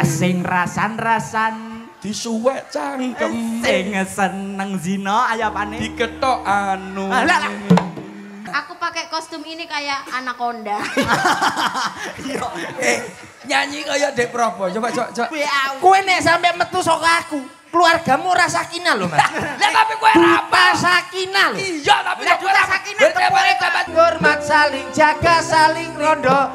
Sing rasan-rasan disuwek cangkem. Sing seneng zina ayapane diketok anu. Aku pakai kostum ini kayak anaconda. Nyanyi kaya Dek Probo. Coba. Kowe nek sampe metu saka aku, keluargamu ora sakinah lho, Mas. Lah tapi kowe apa sakinah lho. Iya, tapi kowe ora sakinah. Hormat saling jaga, saling rondo.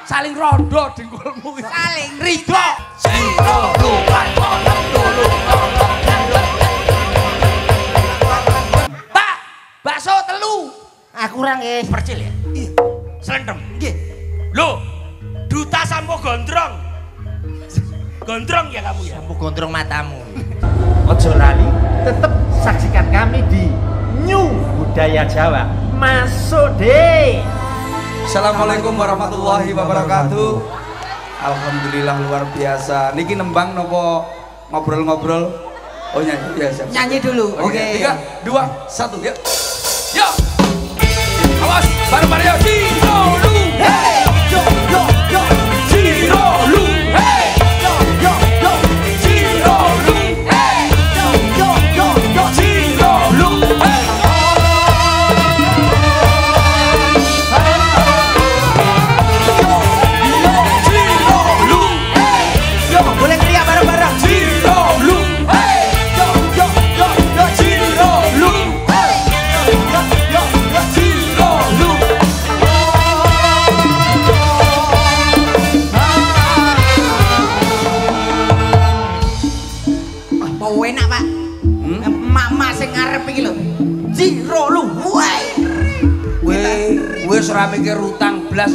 Saling rondo dengkulmu. Saling ridho. Siro luwan kono tulung. Pak, bakso telu. Aku ora nggih percil ya. Iya. Slendem. Nggih. Lho, duta sampo gondrong. Gondrong ya kamu ya? Sampo gondrong matamu. Ojo lali, tetap saksikan kami di New Budaya Jawa. Masuk deh. Assalamualaikum warahmatullahi wabarakatuh. Alhamdulillah luar biasa. Niki nembang nopo ngobrol-ngobrol. Oh nyanyi biasa. Nyanyi dulu. Oke. 3, 2, 1 ya. Yo. Awas, bareng-bareng yo. Ciro lu. Hey. Yo. Ciro lu. Hey. Yo. Ciro lu. Hey. Yo. Ciro lu. Hey. Boleh teriak bareng-bareng. Ciro lu. Hey. Yo. Ciro lu. Hey. Yo. Ciro lu. Oh enak Pak. Emak-emak sing ngarep iki lho. Ciro lu. Wis ora mikir utang blas.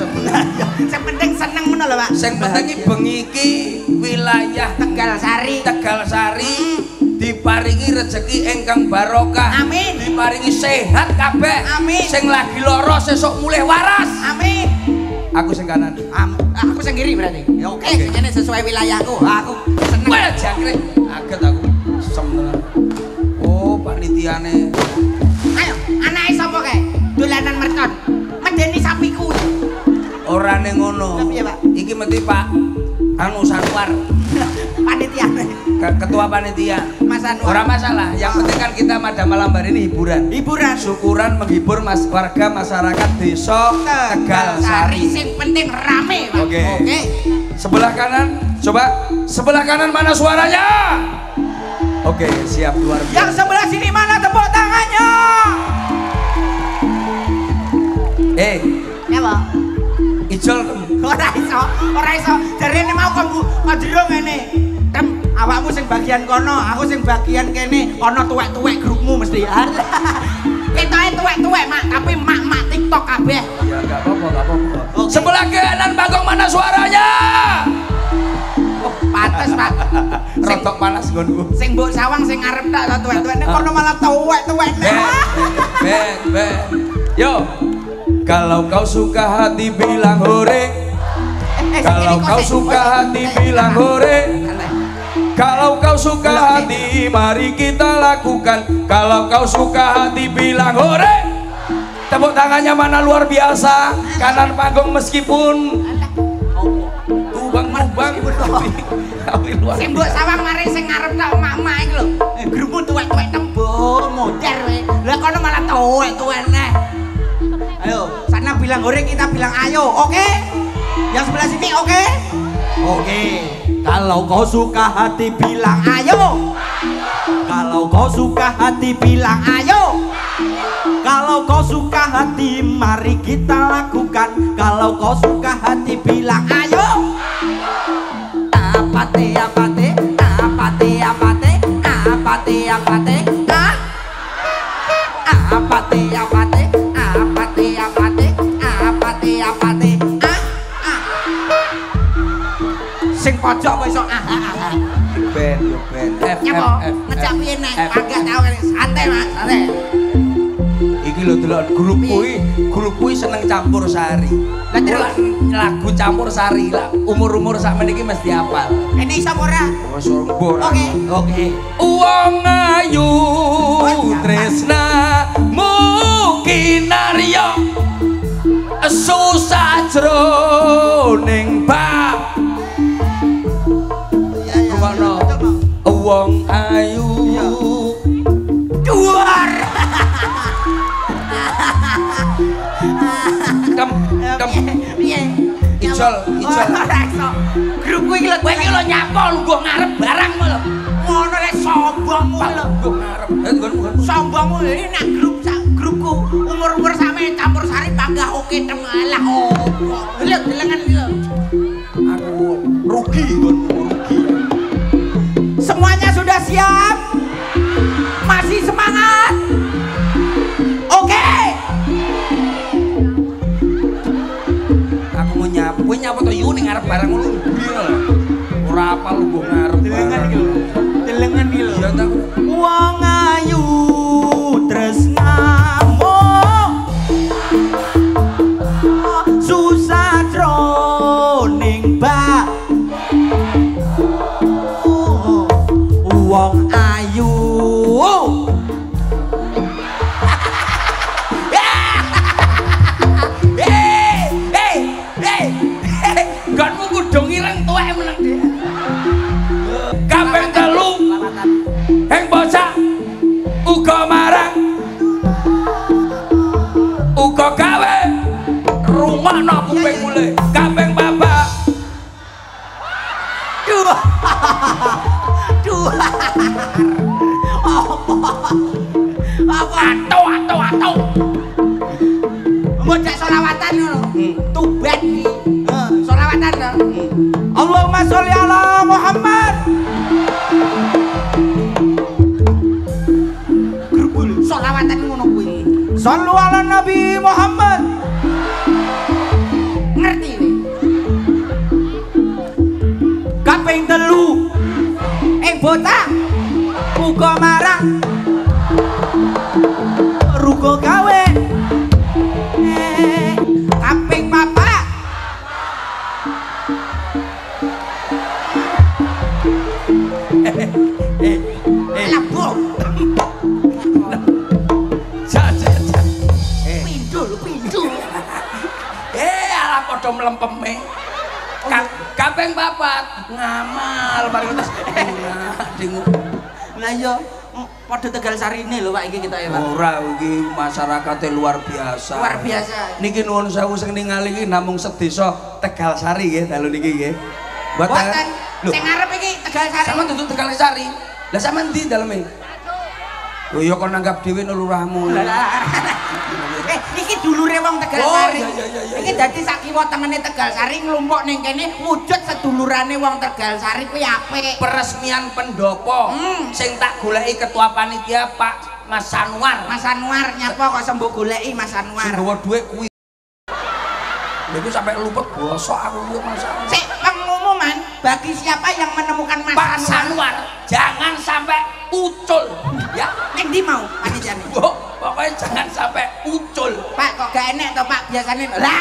Sing penting seneng ngono lho Pak. Sing penting iki bengi iki wilayah Tegal Sari. Diparingi rezeki ingkang barokah. Amin. Diparingi sehat kabeh. Amin. Sing lagi lara sesuk mulih waras. Amin. Aku sing kanan. Aku sing kiri berarti. Ya oke, ini sesuai wilayahku. Aku seneng. Wah, jangkrik. Aget aku. Seneng. Oh, panitiane. Ayo, anake sapa kae? Dolanan mercon. Medeni sapiku. Ora ning ngono. Piye, Pak? Iki mesti Pak anu Sanwar. Panitia. Ketua panitia. Mas Anwar. Ora masalah. Yang penting kan kita pada malam hari ini hiburan. Syukuran menghibur warga masyarakat desa Tegal Sari. Sing penting rame, Pak. Oke. Oke. Sebelah kanan, coba. Sebelah kanan mana suaranya? Oke, siap luar biasa. Yang sebelah sini mana tepuk tangannya? Ya, Pak. Ijol. Ora iso. Jarene mau kondro ngene. Tem, awakmu sing bagian kono, aku sing bagian kene. Ana tuwek-tuwek grupmu mesti. Ketoke tuwek-tuwek, Mak, tapi mak-mak TikTok kabeh. Ya enggak apa-apa. Sebelah kanan Bagong mana suaranya? Oh, pantes, Pak. Rotok panas nggonku. Sing mbok sawang sing ngarep tak tuwek-tuwek nek kono malah tuwek-tuwek. Ben. Yo. Kalau kau suka hati bilang hore. Kalau kau suka hati bilang hore. Kalau kau suka hati mari kita lakukan. Kalau kau suka hati bilang hore. Tepuk tangannya mana luar biasa. Kanan panggung meskipun tubang tapi luar. Sing mbok sawang mari sing ngarep tak emak-emak iki lho. Grupmu tuwek-tuwek tembok modern we. Lah kono malah tuwek-tuwek neh. Ayo, sana bilang goreng, kita bilang ayo, oke? Yang sebelah sini oke? Oke. Kalau kau suka hati bilang ayo. Kalau kau suka hati bilang ayo. Kalau kau suka hati mari kita lakukan. Kalau kau suka hati bilang ayo. Apate. Sing pojok kok iso Ben. F. Ngejak piye nek agak tau santai Mas, santai. Iki lho delok grup kuwi seneng campur sari. Lah terus lagu campur sari lah umur-umur sak meniki mesti hafal. Ini iso ora? Wis ora. Oke. Wong ayu tresna mungkin narya susah jroning bab ijol. Ora iso. Grupku iki lho kowe iki lho nyapa lungguh ngarep barang lho. Ngono rek sombongmu lho. Lungguh ngarep. Sombongmu iki nek grupku umur-umur sampe campur sari panggah oke temalah. Lho delengan iki lho. Aku rugi nggonmu rugi. Semuanya sudah siap? Masih semangat? Oke. Aku mau nyapu, kowe nyapu to yu ning ngarep barang ngono piye lho. Ora apal lungguh ngarep. Delengan iki lho. Delengan iki lho. Iya ta. Wong ayu tresnamu susah jroning bak wong ayu Gonmu kudu ngireng tuwek meneng dhek. Kaping telu heng bocah uga marang uga gawe rungokno kuping mule. Kaping papat dua apa bocah selawatan ngono tubat iki selawatan lho Allahumma sholli ala Muhammad grubul selawatan ngono kuwi sallu ala Nabi Muhammad ngerti kowe kaping telu bocah uga marang rugo gawe kaping papat labok pindul ala padha mlempeme kaping papat ngamal bareng terus lah iya padha Tegal Sarine lho Pak iki kita ya Pak ora iki masyarakate luar biasa niki nuwun sewu sing ningali iki namung sedesa Tegal Sari nggih dalu niki nggih mboten sing ngarep iki Tegal Sari sampeyan duduk Tegal Sari lah sampeyan ndi daleme lho ya kon nanggap dhewe lurahmu iki dulure wong Tegal Sari iki dadi sak kiwa tengene Tegal Sari nglumpuk ning kene wujud sedulurane wong Tegal Sari kuwi apik peresmian pendopo sing tak goleki ketua panitia Pak Mas Anwar nyapa kok sembuh goleki Mas Anwar sing gawa dhuwit kuwi lha iku sampe luput bosok aku kuwi Mas Anwar sik pengumuman bagi siapa yang menemukan Mas Pak Anwar jangan sampai ucul ya ning ndi mau panitiane pokoknya jangan sampai ucul Pak kok gak enek to Pak biasane lah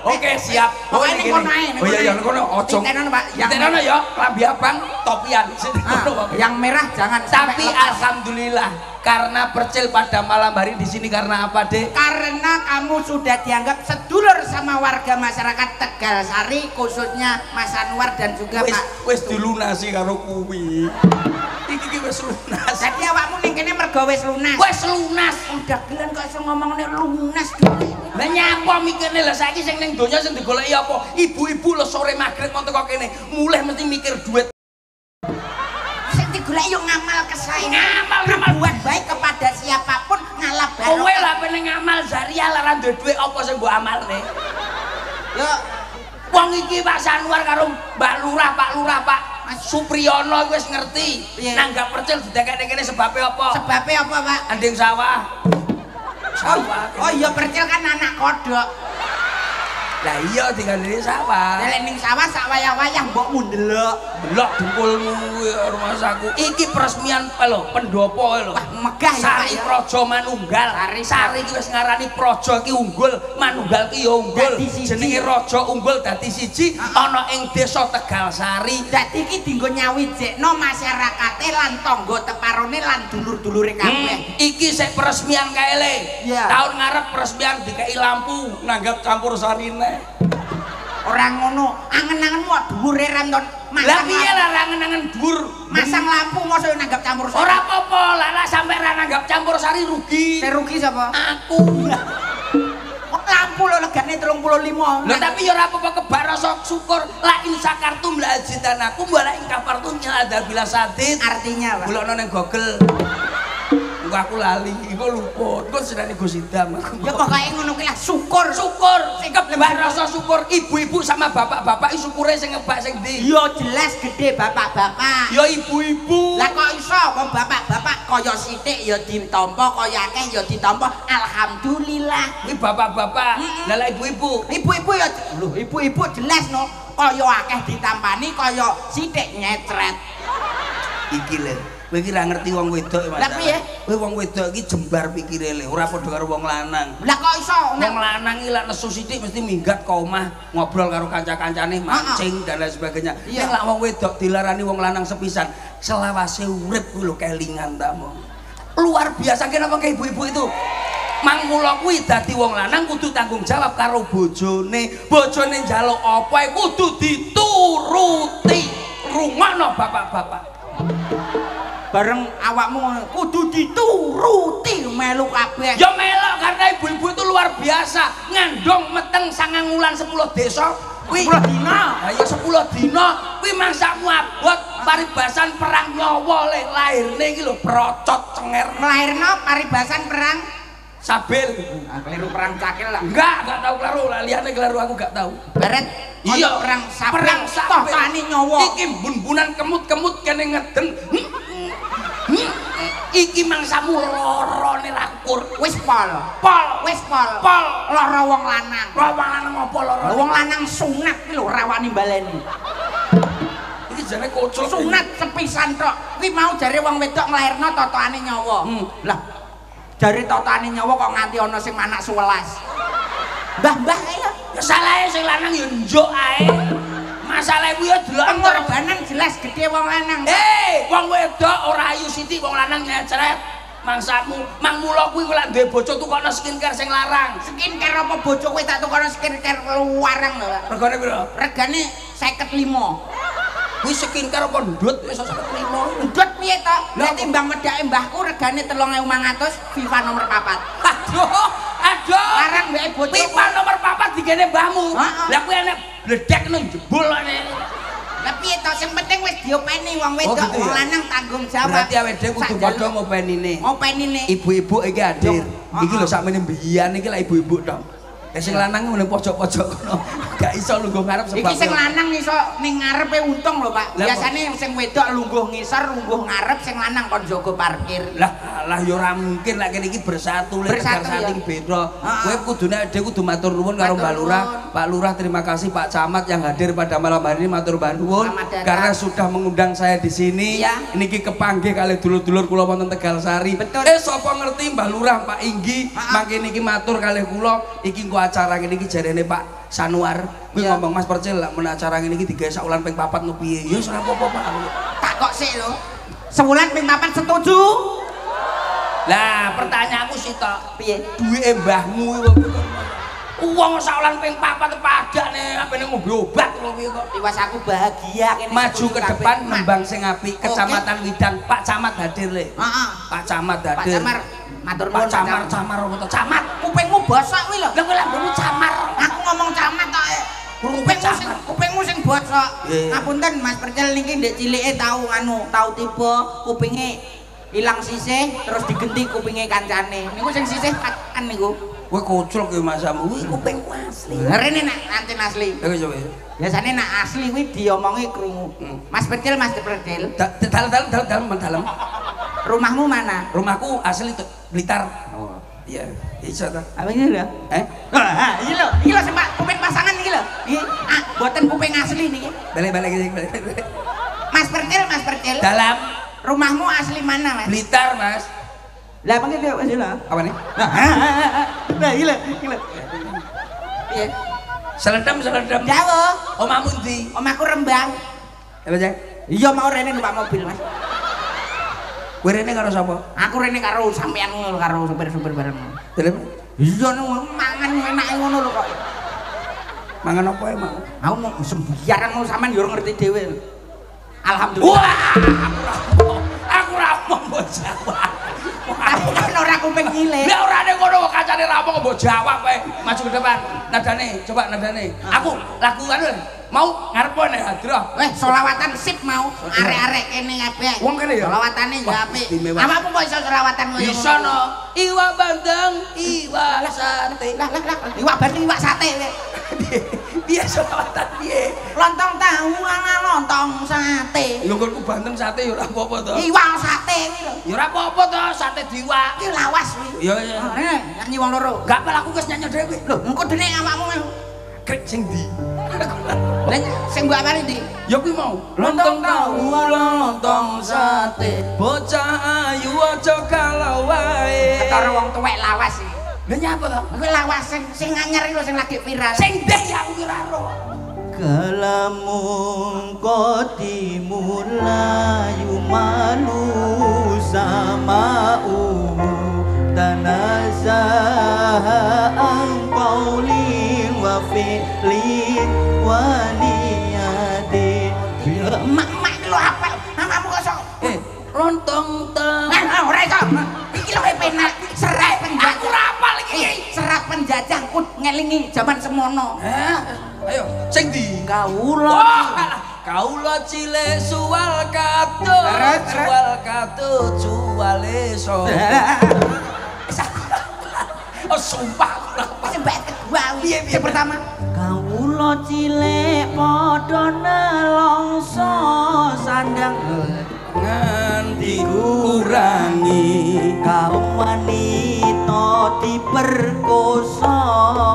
oke siap pokoknya ning kono ae oh iya kono ojo tenono Pak tenono ya klambi abang topian yang merah jangan tapi alhamdulillah karena Percil pada malam hari di sini karena apa Dek? Karena kamu sudah dianggap sedulur sama warga masyarakat Tegal Sari khususnya Mas Anwar dan juga Pak wis dilunasi karo kuwi iki wis lunas jadi awakmu ning kene mergo wis lunas udah gelan kok iso ngomongane lunas lah nyapa mikirne lah saiki sing ning donya sing digoleki apa ibu-ibu lo sore magrib mau teko kene mulih mesti mikir duit sing digoleki yo ngamal kesae ngamal buat baik kepada siapapun ngalap barokah kowe lah pengen ngamal Zaria lara duwe dhuwit apa sing mbok amalne yo wong iki Pak Anwar karo Mbak Lurah Pak Supriyono wis ngerti nanggap Percil didekekne kene sebabe apa Pak anding sawah oh iya Percil kan anak kodok lah iya digandeli sawah lek ning sawah sak wayah-wayah mbokmu ndelok dengkulmu rumah saku iki peresmian lho pendopo lho megah ya Pak Sari Praja Manunggal Sari iki wis ngarani praja iki unggul Manunggal ki ya unggul jenenge raja unggul dadi siji ana ing desa Tegal Sari dadi iki dienggo nyawijekno masyarakate lan tangga teparone lan dulur-dulure kabeh iki sik peresmian kae le tahun ngarep peresmian dikei lampu nanggap campur sarine orang ngono angen-angenmu dhuwure ranton lah piye lah angen-angen dhuwur masang lampu mosok nanggap campur sari ora apa-apa lah sampe ra nanggap campur sari rugi sing rugi sapa aku lampu lho regane 35. Lho tapi ya ora apa-apa kebar rasa syukur. La in sakartum la azidanakum wa la in kafartum ya adabil sadid. Artinya apa? Golekno ning Google. Engko aku lali, engko luput. Engko senane Gus Idam aku. Ya pokoke ngono kuwi lah syukur. Syukur, sing kebar rasa syukur. Ibu-ibu sama bapak-bapak iki syukure sing ngebak sing ndi? Ya jelas gede bapak-bapak. Ya ibu-ibu. Lah kok iso wong bapak-bapak kaya sithik ya ditampa, kaya akeh ya ditampa. Alhamdulillah. Kuwi bapak-bapak. Lah lek ibu-ibu. Ibu-ibu ya lho, ibu-ibu jelas no. Kaya akeh ditampani, kaya sithik nyecret. Iki lho. Kowe iki ra ngerti wong wedok Mas. Lah piye? Kowe wong wedok iki jembar pikire le, ora padha karo wong lanang. Lah kok iso? Wong lanang iki lek nesu sithik mesti minggat ka omah, ngobrol karo kanca-kancane, mancing dan lain sebagainya. Nek lak wong wedok dilarani wong lanang sepisan, selawase urip kuwi lho kelingan tamu. Luar biasa kenapa ke ibu-ibu itu? Mang mula kuwi dadi wong lanang kudu tanggung jawab karo bojone. Bojone njaluk apa kudu dituruti. Rungokno bapak-bapak. Bareng awakmu kudu dituruti melu kabeh. Ya melok karena ibu-ibu itu luar biasa. Ngandong meteng 9 wulan 10 desa. Kuwi 10 dina. Ha ya 10 dina. Kuwi mangsamu abot paribasan perang nyawa le lahirne iki lho procot cenger. Lairno paribasan perang Sabil. keliru perang cakil lah. Enggak tahu kelaru. Liyane kelaru aku gak tahu. Beret Iya perang sabil. Perang sabil. Tani nyawa. Iki bun-bunan kemut-kemut kene ngeden. Iki mangsamu lorone rakur. Wis pol. Wis pol. Lara wong lanang. Wong lanang apa loro? Wong lanang sunat ki lho ora wani baleni. Iki jane kocok. Sunat sepisan tok. Kuwi mau jare wong wedok nglairno totoane nyawa. Lah jare totoane nyawa kok nganti ana sing anak 11. Mbah-mbah ae. Ya salahe sing lanang ya njuk ae. Masalah kuwi ya delok pengorbanan jelas gede wong lanang. Wong wedok ora ayu sithik, wong lanang nyecret. Mangsamu, mang mula kuwi lek duwe bojo tukokno skincare sing larang. Skincare apa bojo kowe tak tukokno skincare luarang lho, Pak. Regane piro? Regane 55. Kuwi skincare apa ndut iso 55. Ndut piye to? Nek timbang medake mbahku regane 3.500 Viva nomor 4. Aduh. Larang mbake bojo. Viva nomor 4 digene mbahmu. Lah kuwi enek bledek nang jebul ane. Lah piye to sing penting wis diopeni wong wedok, wong lanang tanggung jawab. Berarti awake dhewe kudu padha ngopenine. Ngopenine. Ibu-ibu iki hadir. Iki lho sakmene mbiyen iki lak ibu-ibu tok. Lah sing lanang ngene pojok-pojok kono. Gak iso lungguh ngarep sebab. Iki sing lanang iso ning ngarepe untung lho, Pak. Biasane sing wedok lungguh ngisor, lungguh ngarep, sing lanang kon jaga parkir. Lah ya ora mungkin lek kene iki bersatu lek tegar saling beda. Kowe kudune dhewe kudu matur nuwun karo Mbak Lurah. Pak Lurah terima kasih Pak Camat yang hadir pada malam hari ini matur nuwun karena sudah mengundang saya di sini. Niki kepanggih kali dulur-dulur kula wonten Tegalsari. Sapa ngerti Mbak Lurah Pak Inggi mangke niki matur kalih kula iki engko acara ngene iki jarene Pak Sanuar kuwi ngomong Mas Percil lek men acara ngene iki digawe sak wulan ping 4 no piye ya ora apa-apa Pak. Tak kok sik lho. Sewulan ping 4 setuju? Lah pertanyaanku sih tok piye? Duwike mbahmu wong sak wulan ping 4 padane apene ngombe obat lho piye kok. Tiwas aku bahagia kene. Maju ke depan nembang sing apik Kecamatan Widang Pak Camat hadir le. Heeh. Pak Camat hadir. Pak Camar matur nuwun Camar apa to? Camat. Kupingmu bosok kuwi lho. Lah kowe lambemu Camar. Aku ngomong camat tok. Kupingmu sing bosok. Ngapunten Mas Percil niki ndek cilike tau tiba kupinge ilang sisih terus digenti kupinge kancane. Niku sing sisih kan niku. Kowe koclok ya masamu. Kuwi kupingku asli. Rene nak anten asli. Lha coba. Biasane nak asli kuwi diomongi krungu. Mas Percil. Dalem. Rumahmu mana? Rumahku asli Blitar. Oh. Iya, iso ta. Apa ini lho? Iki lho sempat kuping pasangan iki lho. Iki boten kuping asli niki. Balik. Mas Percil. Dalam rumahmu asli mana, Mas? Blitar, Mas. Lah apa gitu Mas lho? Apa nih? Nah, iki lho. Piye? Selendam. Jauh. Omahmu ndi? Omahku Rembang. Apa, Cek? Iya mau rene numpak mobil, Mas. Kowe rene karo sapa? Aku rene karo sampean karo supir-supir bareng. Dalem. Iya mangan enake ngono lho kok. Mangan apa emang? Aku mau sembiaran mau sampean yo ngerti dhewe. Alhamdulillah. Wah, aku ra mau Jawa. Aku kan ora kuping cilik. Lah orane ngono kancane rampung mbok jawab kowe. Maju ke depan. Nadane, coba nadane. Aku lagu anu mau ngarep ne Hadroh. Selawatan sip mau. Arek-arek kene kabeh. Wong kene ya. Selawatane ya apik. Awakmu kok iso selawatan ngono? Bisa no. Iwa bandeng, iwa sate. Lah, iwak bandeng iwak sate kowe. Piye selawatan piye? Lontong tahu ana lontong sate. Lho kok bandeng sate ya ora apa-apa to. Iwak sate kuwi lho. Ya ora apa-apa to, sate diwak. Iki lawas kuwi. Iya iya. Nyanyi wong loro. Gak apa aku wis nyanyi dhewe. Lho, engko dene awakmu Krek sing ndi? Lah sing mbok apane ndi? Ya kuwi mau. Lontong tahu lontong sate. Bocah ayu aja galau wae. Ketara wong tuwek lawas iki. Lah nyapa to? Kuwi lawas sing anyar iki lho sing lagi viral. Sing ndek ya aku kira ro. Kalamun qadimu la yumalu sama'u tanazaha an qawlin wa fi'lin wa niyatin. Mak-mak lho apa? Namamu kok sok. Lontong tahu. Nah, ora iso. Iki lho penak serat penjajah. Aku ora apal iki. Serat penjajah kut ngelingi zaman semono. Ayo, sing ndi? Kawula Kaula cilik suwal katut, juwale so. Oh sumpah Sing mbak kedua piye pertama? kawula cilik padha nelongso sandang nganti kurangi kaum wanita diperkosa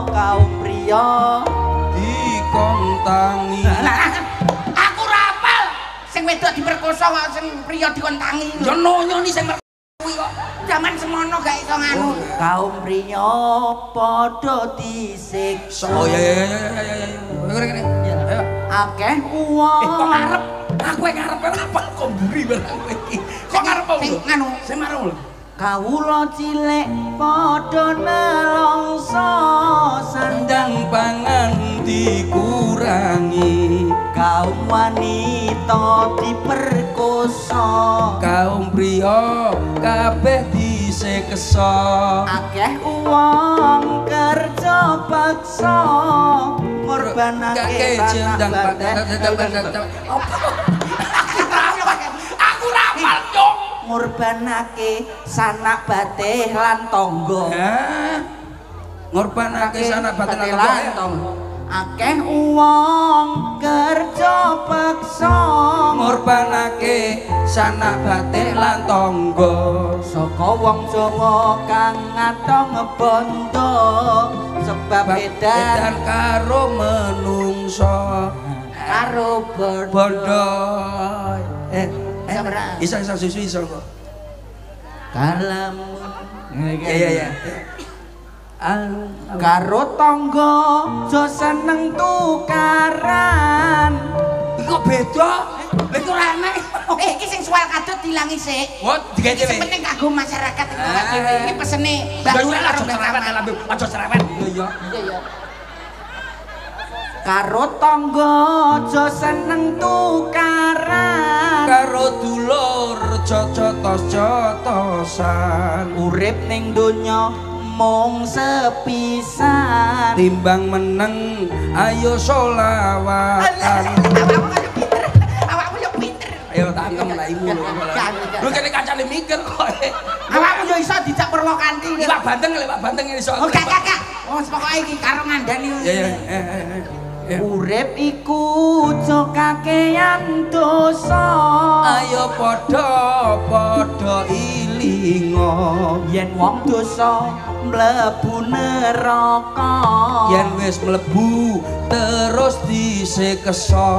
kaum pria dikontangi. Aku ora apal. Sing wedok diperkosa kok sing priya dikontangi. Ya nonyo ni sing kuwi kok. Zaman semono gak iso nganu. kaum pria padha disiksa Oh ya. Ngene. Ayo. akeh Kok uang ngarep? Aku ngarep apa kok mburi barang kowe iki. Kok ngarep apa? Sing nganu. Sing marung lho. kawula cilik padha nelongso Sandang pangan dikurangi, kaum wanita diperkosa kaum pria kabeh diseksa. akeh uang kerja paksa ngorbanake jendang aku rapal dong. ngorbanake sanak batih lan tangga Ngorbanake sanak batin lan tangga. akeh uang kerja paksa Ngorbanake sanak batin lan tangga. saka wong Jawa kang ngatong bondo sebab edan karo menungso karo bondo. Sabra. Isa susu iso kok. kalamu Iya. karo tangga aja seneng tukaran Iku beda. Lha iku ora enek. Iki sing soal kadut dilangi sik. Oh, digawe Sing dhewe. penting kanggo masyarakat dhewe. Iki pesene Mbah Aja Yul karo cerewet Mbah Taman. lambe, aja cerewet. Iya. karo tangga aja seneng tukaran Karo dulur cocotos-cotosan. urip ning donya mung sepisan Timbang meneng ayo solawatan. Awakmu yo pinter. Ayo tangkem lah ibu lho. Lu kene kancane mikir kok. Awakmu yo iso dijak perlokanti. Iwak bandeng lek Pak bandeng iso. Oh kakak. Oh pokoke iki karo ngandani. Ya. urip iku aja kakean dosa Ayo padha ilinga. yen wong dosa mlebu neraka Yen wis mlebu terus diseksa.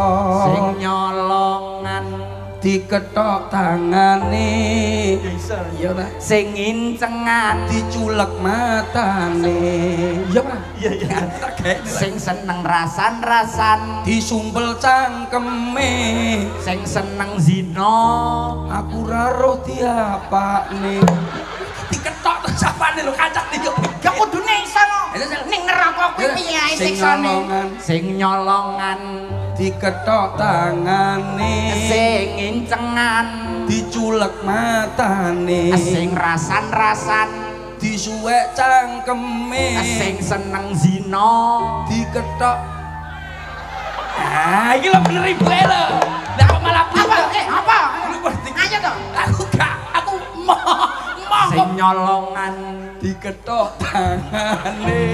sing nyolongan Diketok tangane. Iya ta. sing incengan Diculek matane. Iya ta. Iya. sing seneng rasan-rasan Disumpel cangkeme. sing seneng zina Aku ora roh diapakne. Diketok to sapane lho kancane yo. Ya kudune iso no. Ning neraka kuwi piye ae siksane. sing nyolongan diketok tangane sing incengan diculek matane sing rasan-rasan disuwek cangkeme sing seneng zina diketok. Ah iki lho bener ibu lho. Lah kok malah Apa? Apa? Lu ngerti? Ayo toh. Aku gak, aku mau sing nyolongan diketok tangane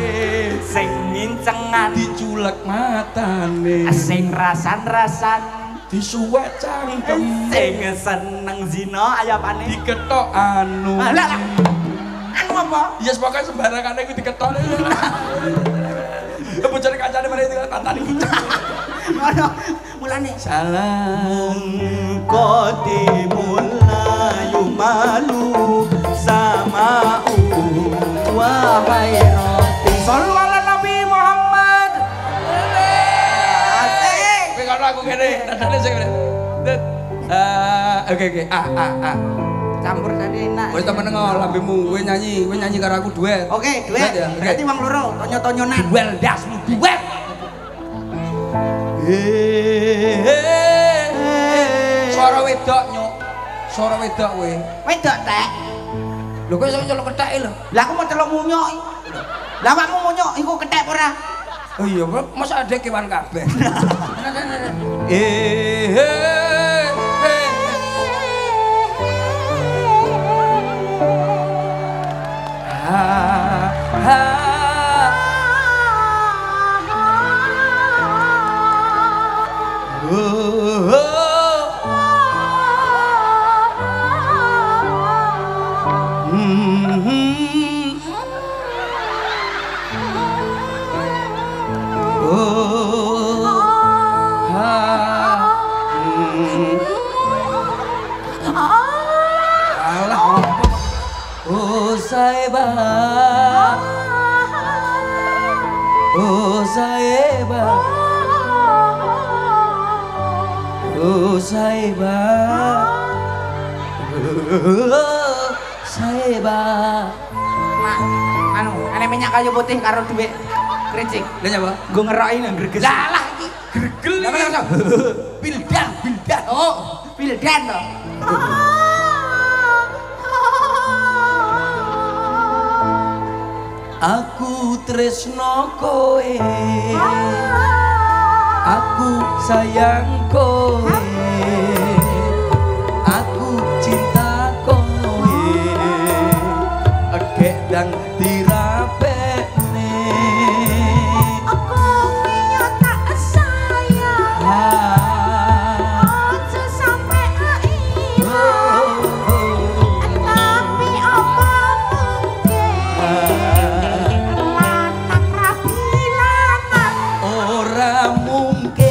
sing incengan diculek matane sing rasan-rasan disuwek cangkem sing seneng zina ayapane diketok anu. Lah anu apa? Ya pokoknya sembarangan iku diketok. Bojone kancane meneh iki tantani kucing. Ngono. Mulane Salam qadimulayu malu sama wa khairati. Sallu ala Nabi Muhammad. Asik. kowe kono aku kene nadane sing kene. Oke. Campur tadi enak. Wis temen ngo lambemu kowe nyanyi karo aku duet. Oke, duet. Ya, oke. Berarti wong loro tonyo-tonyonan. Duel dasmu duet. Suara wedok nyuk. Suara wedok kowe. Wedok tek. Lho kowe iso nyeluk ketheke lho. Lah aku mau celuk munyok. Lah awakmu munyok iku kethek apa ora? Oh iya, masa ada kewan kabeh. Anu, ane minyak kayu putih karo duit krincing. Lah nyapa? Nggo ngeroki nang greges. Lah iki gregel iki. Bildan. Oh, pildan to. Aku tresno kowe. Aku sayang kowe. Aku cinta kowe. Egek dang dirapekne. Aku punya tak sayang, aja sampai hilang. Tapi apa mungkin lanang rabi lanang. Ora mungkin.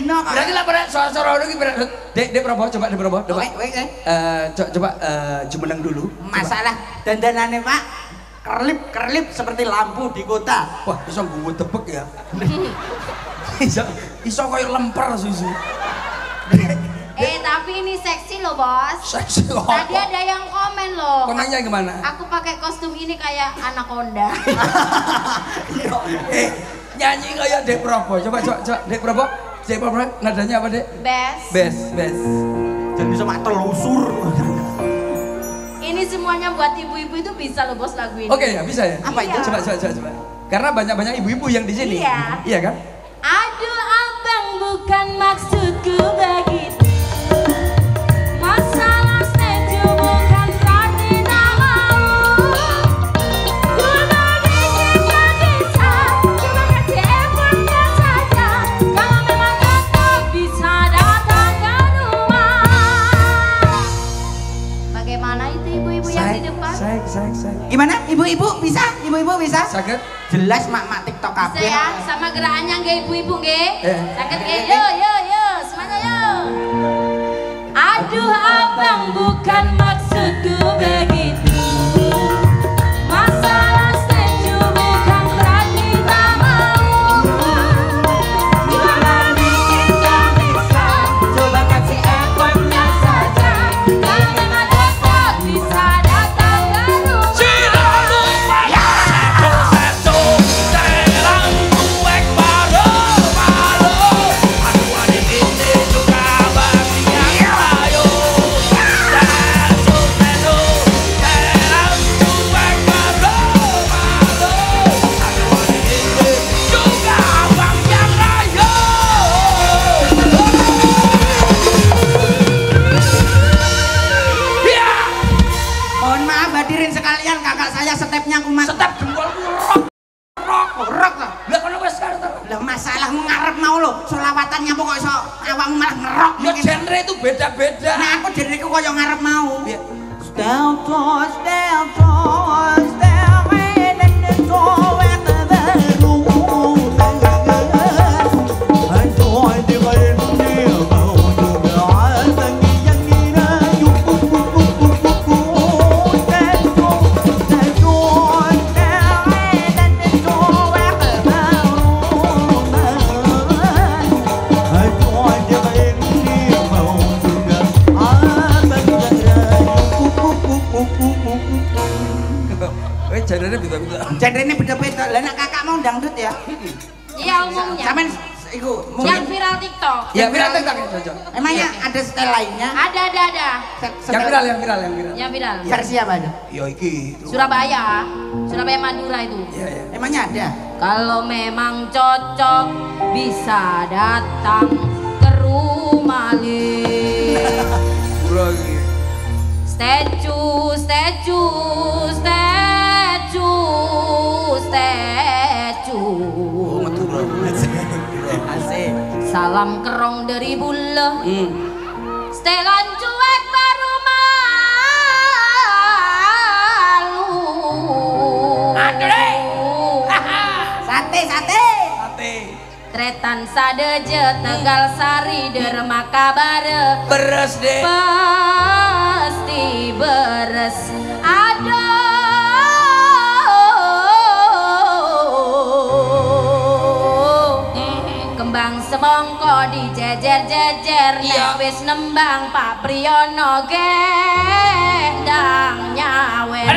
Berarti lah pada suara ini Dek Prabowo coba Dek Prabowo coba. Coba jumeneng dulu. Masalah dandanane Pak kerlip seperti lampu di kota. Wah, iso gue tebek ya. Iso kayak lemper susu. Tapi ini seksi loh bos. Seksi kok. Tadi ada yang komen loh. Komennya gimana? Aku pakai kostum ini kayak anaconda. Nyanyi kayak Dek Prabowo. Coba Dek Prabowo. Dek Prabowo nadanya apa Dek? Best. Best. Jadi bisa mak telusur. ini semuanya buat ibu-ibu itu bisa loh bos lagu ini. Oke ya, bisa ya. Apa itu? Coba. Karena banyak banyak ibu-ibu yang di sini. Iya. Iya kan? Aduh abang bukan maksudku begitu. Masalah setuju bukan berarti tak mau. Ku bagi kita bisa, cuma kasih effortnya saja. Kalau memang cocok bisa datang ke rumah. Bagaimana itu ibu-ibu yang di depan? Saya. Gimana? Ibu-ibu bisa? Ibu-ibu bisa? Sakit? Jelas mak-mak TikTok kabeh. Saya sama gerakannya nggak ibu-ibu nggak? Sakit nggak? Yo, semuanya yo. Aduh abang bukan maksudku begitu. Masalah setuju bukan berarti tak mau. Cuma bikin gak bisa, coba kasih effortnya saja. Kalau memang cocok bisa datang ke rumah. Mohon maaf hadirin sekalian, kakak saya stepnya kumat. Step jempolku Rock lah. Lah kono wis sekarang. Lah masalahmu ngarep mau lo, selawatannya kok iso awakmu malah ngerok. Yo genre itu beda-beda. Nah aku diriku koyo ngarep mau. Iya. Genre beda-beda. Genrenya beda-beda. Lah nek kakak mau dangdut ya. Iya umumnya. Sampean iku Yang mungkin viral TikTok. Ya viral TikTok cocok. emangnya ada style lainnya? Ada. Yang viral. Yang viral. Versi apa itu? Yo iki. Surabaya Madura itu. Iya. Emangnya ada? Kalau memang cocok bisa datang ke rumah li. Bro iki. Statue. Asik. Salam kerong dari bule. Setelan cuek baru malu. Sate. Tretan sadeje Tegal Sari derma kabare. Beres deh. Pasti beres. Kembang semongko dijejer-jejer. Iya. Nek wis nembang Pak Priyono gendang nyawer.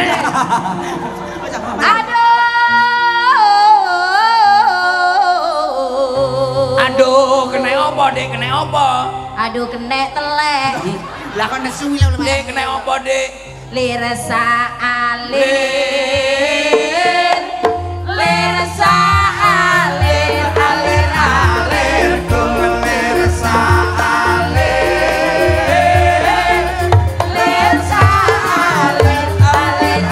Aduh, kena apa, Dek? Kena apa? Aduh kena telek. Lah kok nesu lho Mas. Dek, kena apa, Dek? Lirsa alir. Lirsa alir. Alir Lirsa alir. Lirsa alir. Alir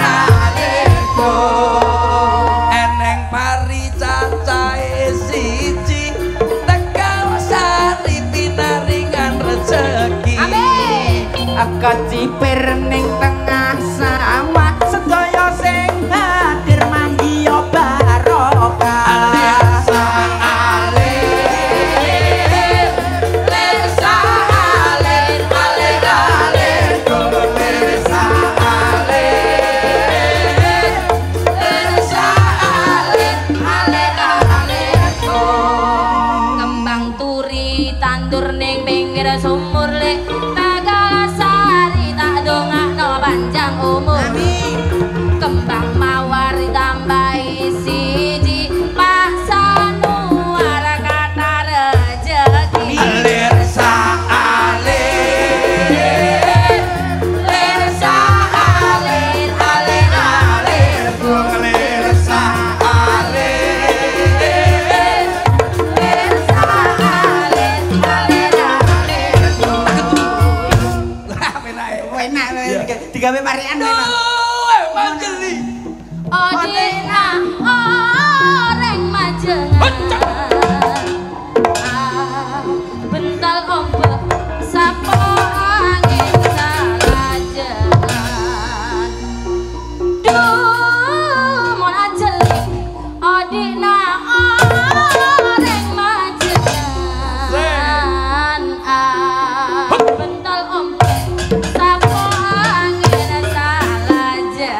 Eneng pari cacahe siji, Tegal Sari pinaringan rezeki. Amin. Aku cipir ning tengah sawah, sedaya sing hadir manggiya barokah. Lirsa alir. Lirsa alir. Alir Lirsa Lirsa alir. Alir Kembang turi tandur ning pinggir sumur lek Tegal Sari tak dongak dhewekan kene. Manjeli. Odina oreng majengan bental ombak sapo angin salajengan duh mon ajeli odina oreng majengan bental ombak sapo angin salajengan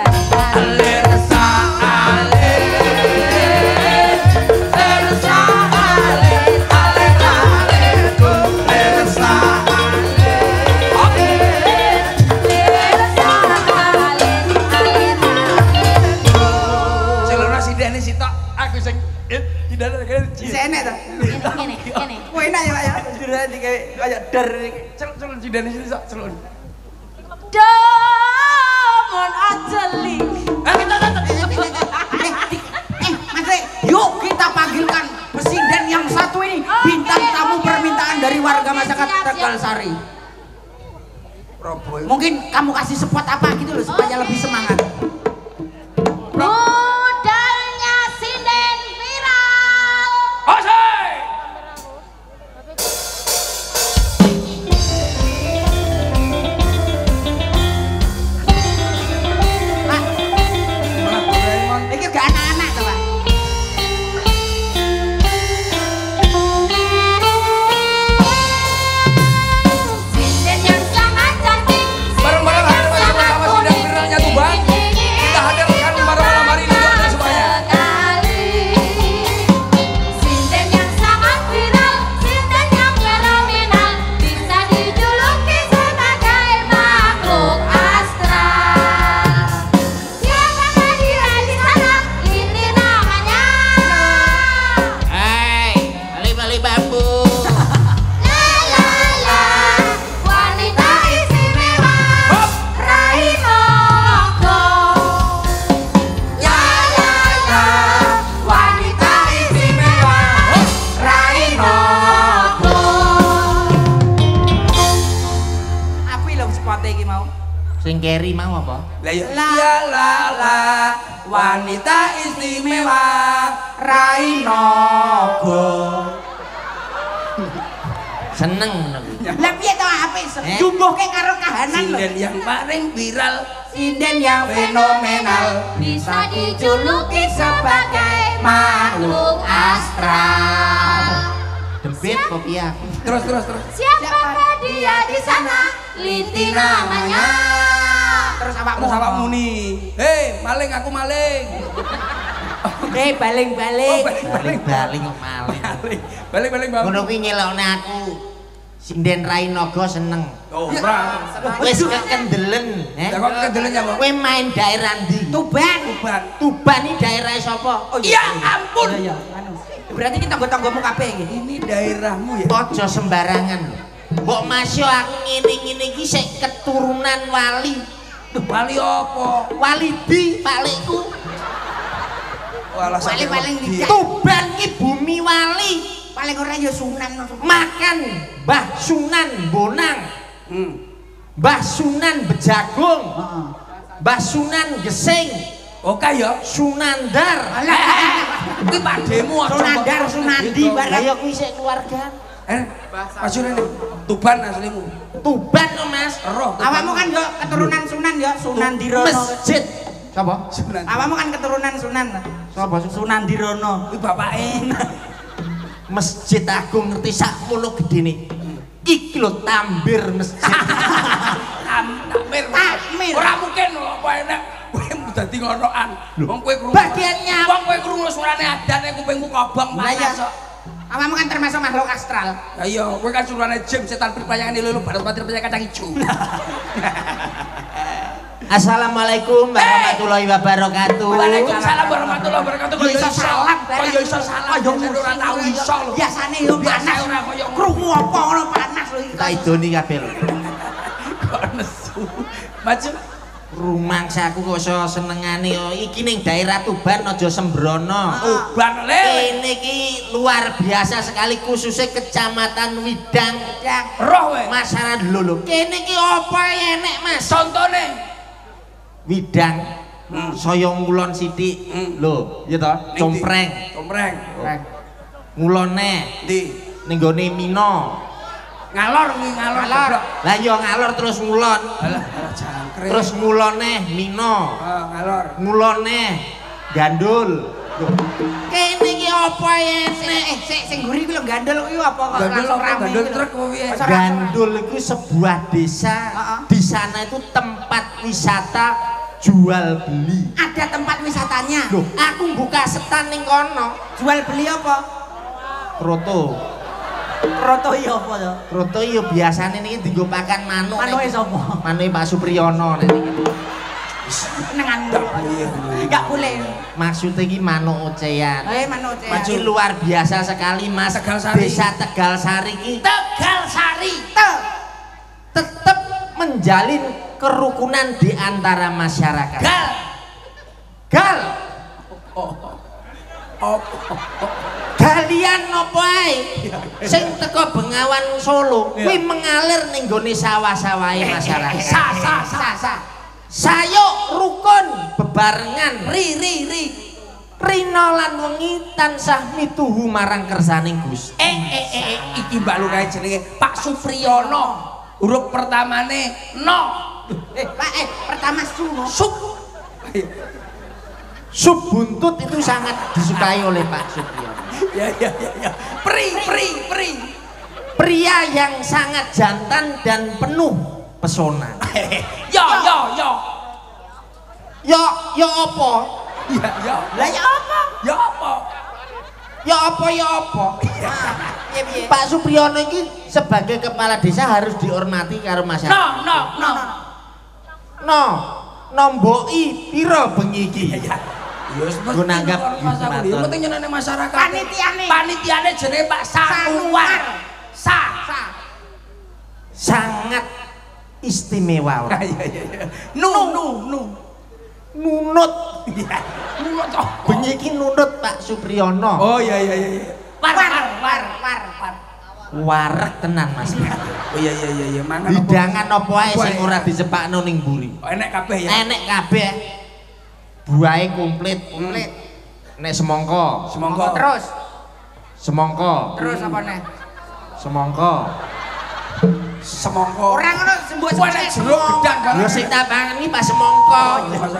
Sene ta. Gini. Kowe enak ya, Pak ya. Dirani kayak der. Celon sidane sini sak celon. Damon ajeli. Mas Rek, yuk kita panggilkan presiden yang satu ini, bintang tamu permintaan dari warga masyarakat Tegal Sari. Mungkin kamu kasih spot apa gitu loh supaya lebih semangat. Budalnya sinden viral. Osai. Pak, ini gak anak-anak tuh Pak. Sinden yang sangat cantik. Bareng-bareng hadir bersama-sama sidang viralnya Tuban. Kita hadirkan pada malam hari ini untuk Anda semuanya. Sinden yang sangat viral, sinden yang fenomenal, bisa dijuluki sebagai makhluk astral. Siapakah dia di sana? Ini namanya. Hei, bali-bali bambu. La wanita istimewa. Rainogo. Wanita istimewa. Rainogo. Api lho spot iki mau. Sing keri mau apa? Lah ya. La wanita istimewa Rainogo. Seneng ngono kuwi. Lah piye to apik jumbuhke karo kahanan lho. Sinden yang paling viral. Sinden yang fenomenal Bisa dijuluki sebagai makhluk astral. Debit kopi aku. Terus. Siapakah dia di sana? Liti namanya. terus awakmu Terus awakmu nih. Hei, maling aku maling. baling-baling Balik-balik kok maling. Balik Bang. Ngono kuwi ngelokne aku. Sinden Rainogo seneng. Oh, ora. Wis kekendelen, Lah kok kedelen ya, Bang? Kowe main daerah ndi? Tuban Tuban iki daerah sapa? Ya ampun. iya anu berarti kita tangga-tanggamu kabeh iki Ini daerahmu ya. Aja sembarangan. Mbok masyo aku ngene-ngene iki sik keturunan wali. Wali apa? Walidi paklikku. Walah Wali paling lidah. Tuban ki bumi wali. paling ora ya Sunan Makan Mbah Sunan Bonang. Mbah Sunan Bejagung. heeh Mbah Sunan Gesing. Oke ya. Sunandar. Kuwi pademu aja. Sunandar Sunandi Lah bareng ya kuwi sik keluarga. Mas Rene. Tuban aslimu. Tuban to Mas. Roh. awakmu kan yo keturunan Sunan ya Sunandirono Masjid. Sapa? Sunan. awakmu kan keturunan Sunan Sapa? Sunandirono Kuwi bapake. Masjid Agung ngerti sakmono gedene. Iki lho tambir masjid. Takmir. Takmir. Ora mungkin apa enak. Kowe dadi ngonoan. Wong kowe krungu. bagiannya Wong kowe krungu suarane adane kupingmu kobong lah ya panas kok. awakmu kan termasuk makhluk astral Ya iya, kowe kan suarane jam setan perpayangan lulu barat mati percaya kacang ijo. Assalamualaikum warahmatullahi wabarakatuh. Waalaikumsalam warahmatullahi wabarakatuh. Kok iso salam, Kok yo iso salam. Kok yo ora tau iso lho. biasane yo panas Ora koyo krungu apa ngono panas lho iki Tak idoni kabeh lho. kok nesu. Maju. Rumangsaku kok iso senengane yo iki ning daerah Tuban aja sembrono. Tuban le. Kene iki luar biasa sekali khususnya Kecamatan Widang. Roh we. Masyarakat lho. Kene iki apa enek Mas? Contone widang saya ngulon sithik lho ya to compreng ngulone ning gone Mino ngalor kuwi ngalor lah ya ngalor terus ngulon alah jangkrik terus ngulone Mino ngalor ngulone gandul kene iki apa enek sing guri ku lho gandul kuwi apa kok langsung rame gandul truk apa piye Gandul itu sebuah desa di sana itu tempat wisata jual beli ada tempat wisatanya loh aku buka setan ning kono jual beli apa kroto iya apa to kroto iya biasanya ini dienggo pakan manuk manuke sapa manuke Pak Supriyono nek iki nengan enggak boleh maksudnya ini manuk ocehan manuk ocehan ini luar biasa sekali Mas Tegalsari. desa Tegalsari ini Tegalsari tetap menjalin kerukunan di antara masyarakat gal galian nopo ae sing teko Bengawan Solo kuwi mengalir ning gone sawah-sawahe masyarakat sa sayuk rukun bebarengan rina lan wengi tansah mituhu marang kersaning Gusti iki Mbak Lurae jenenge Pak Supriyono huruf pertamane no pertama sup buntut itu sangat disukai oleh Pak Supriyono ya pri pria yang sangat jantan dan penuh pesona yo apa lah ya apa Pak Supriyono ini sebagai kepala desa harus dihormati karo masyarakat nomboki pira bengi iki nggo nanggap yo penting nyenene masyarakat panitiane jenenge Pak Sanuar sangat istimewa nunut bengi iki nunut Pak Supriyono oh iya wareg tenan Mas oh iya mangan hidangan apa ae sing ora disepakno ning mburi enek kabeh ya enek kabeh buahe komplit nek semangka terus apa neh semangka orang ngono sembuh jeruk gedang lho sing tak pangan iki pas semangka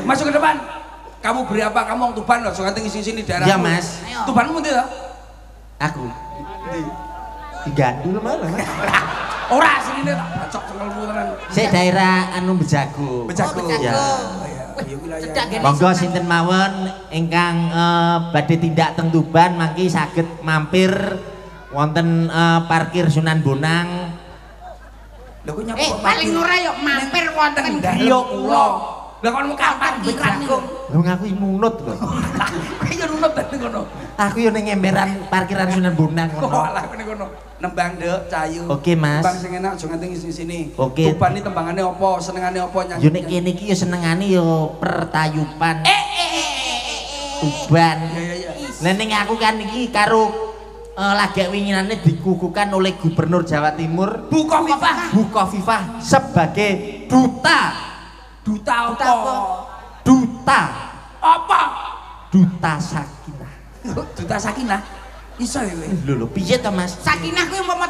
masuk ke depan kamu beri apa kamu orang Tuban loh jangan tinggi sini daerah iya Mas Tubanmu itu aku di Gandul malah ora sini nih tak bacok cengelmu tenan saya daerah anu Bejago ya monggo sinten mawon ingkang badhe tindak teng Tuban mangki saged mampir wonten parkir Sunan Bonang lho kok nyapa paling ora yo mampir wonten griya kula lha kon kapan pikiran niku lho ngaku nunut lho iya nunut ten ngono aku yo ning emberan parkiran Sunan Bonang ngono alah kene ngono nembang nduk cayu oke Mas tembang sing enak aja nganti sini oke Tuban iki tembangane apa senengane apa nyanyi yo nek kene iki yo senengane yo pertayupan Tuban lah ning aku kan iki karo lagak winginane dikukuhkan oleh Gubernur Jawa Timur Bu Khofifah sebagai duta Sakinah duta Sakinah iso ya lho piye to Mas Sakinah kuwi umpama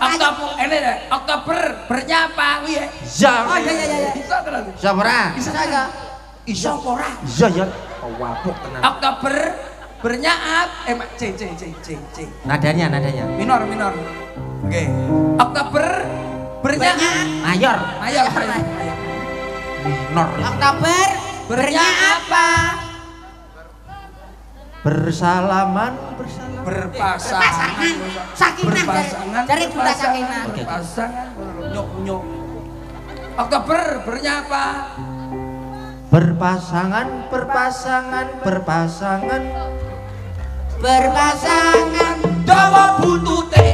Oktober bernyapa kuwi ya iya iso terus iso ora iso iya ya wapuk tenan Oktober bernyaap C nadanya minor oke Oktober bernyaap mayor minor Oktober bernyaap apa berpasangan Sakinah dari duta Sakinah berpasangan nyok Oktober bernyapa berpasangan dawa butute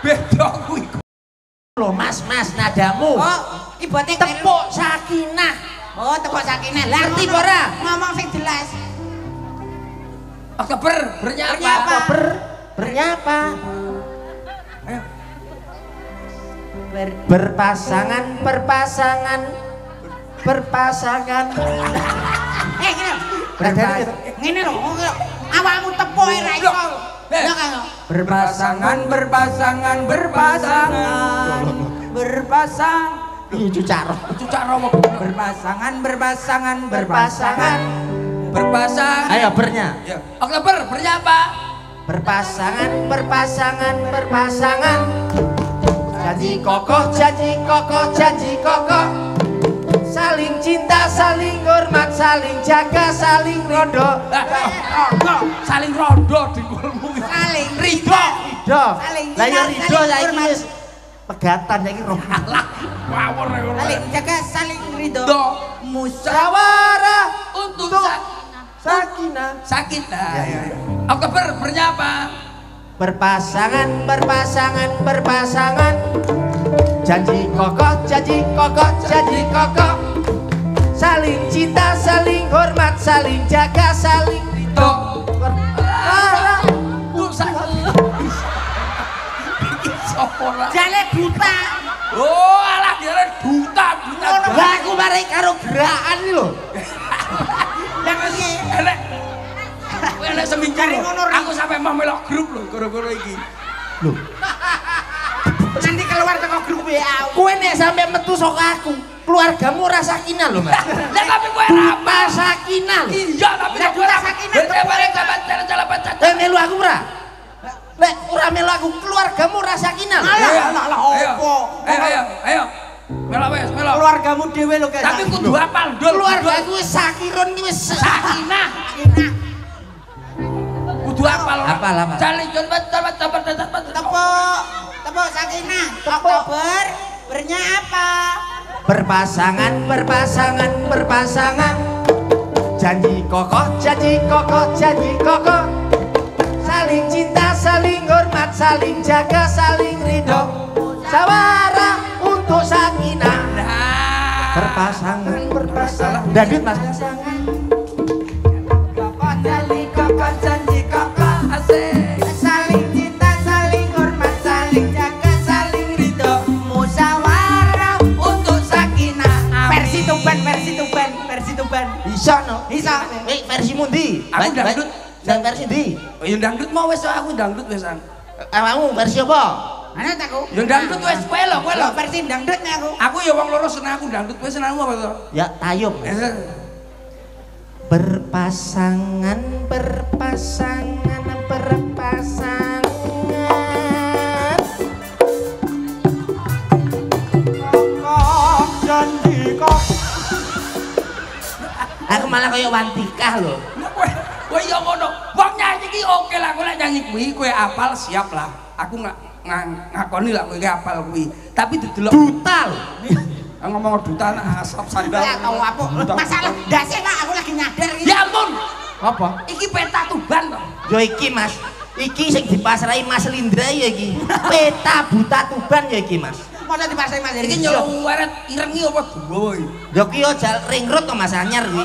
beda kuwi lho Mas nadamu ibote tepuk Sakinah tepuk Sakinah ngerti ora ngomong sing jelas Oktober bernyapa berpasangan berpasangan. Ngene lho, awakmu tepuk ra iso. Ya kan. Berpasangan, berpasangan, berpasangan. Berpasang. Cucaro. Berpasangan, berpasangan, berpasangan. Berpasangan. Ayo bernya. Ya. Oktober, bernya apa? Berpasangan, berpasangan, berpasangan. Janji kokoh, janji kokoh, janji kokoh. Saling cinta, saling hormat, saling jaga, saling rondo. Saling rondo di kulmu. Saling Ridho. Ridho. Saling Lah ya cinta, ridho saling saiki hormat. wis pegatan saiki roh. Wawur ya. Saling jaga, saling ridho. Do. Musyawarah Untuk sakinah. sakit. Ya, ya. Oktober, bernya apa? Berpasangan, berpasangan, berpasangan. Janji kokoh, janji kokoh, janji kokoh. Saling cinta, saling hormat, saling jaga, saling ridho. Jale buta. Oh, alah dia buta. Lah aku mari karo gerakan iki lho. Yang iki Elek. Elek seminggu. Cari ngono, Ri. Aku sampai mau melok grup lho gara-gara iki. Lho, nanti keluar teko grup WA. kowe nek sampe metu saka aku, keluargamu ora sakinah lho, Mas. Lah tapi kowe ra Apa sakinah lho? iya tapi Lah, kowe ra sakinah Kowe bareng jalan jalan pacar. Melu aku ora? Lek ora melu aku, keluargamu ora sakinah lho. Alah opo? Ayo. Melo wes, melo. Keluargamu dhewe lho Tapi kudu apal ndul. Keluargaku wis sakirun iki wis sakinah. Kudu apal. Apal. Jalan jalan Tepuk sakinah. Oktober bernya apa? berpasangan, berpasangan, berpasangan. Janji kokoh, janji kokoh, janji kokoh. Saling cinta, saling hormat, saling jaga, saling ridho. Musyawarah untuk sakinah. Berpasangan, berpasangan. Dadut Mas. Kokoh janji kokoh, janji kokoh. asik. Saling cinta, saling hormat, saling jaga, saling ridho. Musyawarah untuk sakinah. Versi Tuban, versi Tuban, versi Tuban. Bisa no? Bisa. Versimu ndi? Aku dangdut. Dan versi ndi? Yang dangdut mau wes aku dangdut wesan. Awakmu versi apa? Mana aku? Yang dangdut wes kowe lho. Lo versi dangdutnya aku. Aku ya wong loro seneng aku dangdut wes seneng apa to? Ya tayub. Berpasangan, berpasangan, berpasangan. Kokoh janji kokoh. Aku malah kayak wantikah loh. Kowe ya ngono. Wong nyanyi iki oke lah, kowe lek nyanyi kuwi kowe apal siap lah. Aku ngakoni lah kowe apal kuwi. Tapi didelok Duta loh. ngomong duta nak asap sandal. Ya tahu apa? Masalah dasar lah aku lagi nyadar ini. Ya ampun. Apa? Iki peta Tuban to. Yo iki Mas. Iki sing dipasrai Mas Lindra ya iki. Peta buta Tuban ya iki Mas. Masa dipasai Mas Iki Heri? nyeleweret irengi apa duwa iki? Yo ki yo ring road to Mas Anyar kuwi.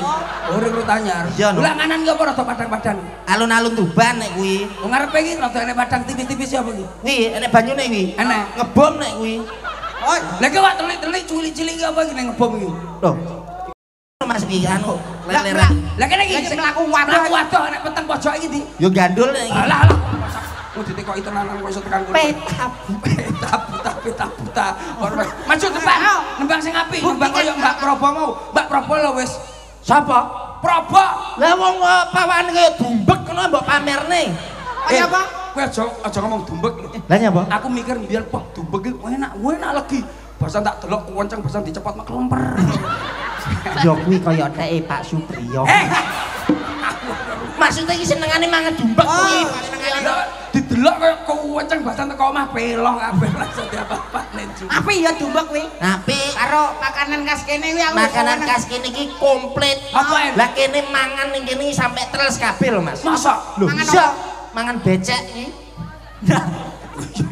Ora urut anyar. Iya, no. Lah kanan ki apa rada padang-padang. Alun-alun Tuban nek kuwi. Wong ngarepe iki rada enek padang tipis-tipis apa iki? Kuwi enek banyune kuwi. Enek. Ngebom nek kuwi. Oh, Lah ki wak telik-telik cilik-cilik iki apa iki ning ngebom iki? Loh. Mas iki anu lah leleran. Lah kene iki Lagi mlaku wadah. wadah nek peteng pojok iki ndi? Yo gandul nek iki. Alah. Kok ditekoki tenanan kok iso tekan kono. Peta buta. Maju depan. Nembang sing apik, nembang koyo Mbak Probo mau. Mbak Probo lho wis. Sapa? Probo. Lah wong pawakane kaya dumbek ngono mbok pamerne. Kaya apa? Kowe aja ngomong dumbek lho. Lah nyapa? Aku mikir biar wah dumbek iki enak lagi. Basan tak delok kenceng basan dicepot mek lemper. Yo kuwi kaya teke Pak Supriyo. Maksudnya iki senengane mangan dumbek kuwi. Didelok koyo kenceng basan teko omah pelong kabeh langsung diapa-apane juga. Api ya dumbek kuwi. Apik. Karo makanan khas kene kuwi aku. Makanan khas kene iki komplit. Apa, En? Lah kene mangan ning kene iki sampe teles kabeh lho, Mas. Masa? Lho, Mangan bisa apa? mangan becek iki.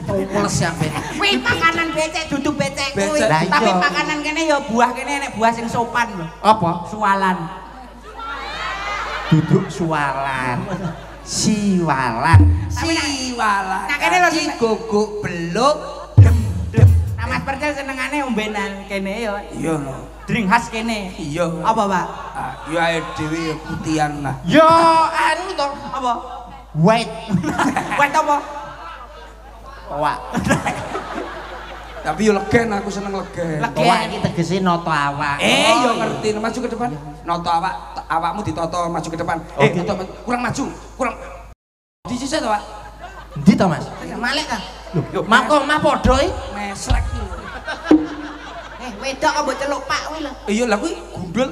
Teles sampe. Kuwi makanan becek dudu becek kuwi. Becek. Lah iya. Tapi makanan kene ya buah kene enek buah sing sopan lho. Apa? Sualan. Duduk sualan. Siwalan. Siwalan. Nah, kene lho, Kaji sing- guguk beluk. Nama Mas Percil senengane ombenan kene ya. Iya no. Drink khas kene. Iya. Apa, Pak? Ah, ya ae dhewe putihan lah. Yo, anu to, apa? White. Wet apa? Wah. Tapi yo legen, aku seneng legen. Wah iki tegese noto awak. Yo ngerti, maju ke depan. Noto awakmu ditoto maju ke depan. Ditoto kurang maju, kurang. Disisik to, Pak? Endi to, Mas? Malek ta? Lho, mah padha iki. Meslek iki. Wedok kok mbok celuk Pak kuwi lho. Iya lah kuwi gundul.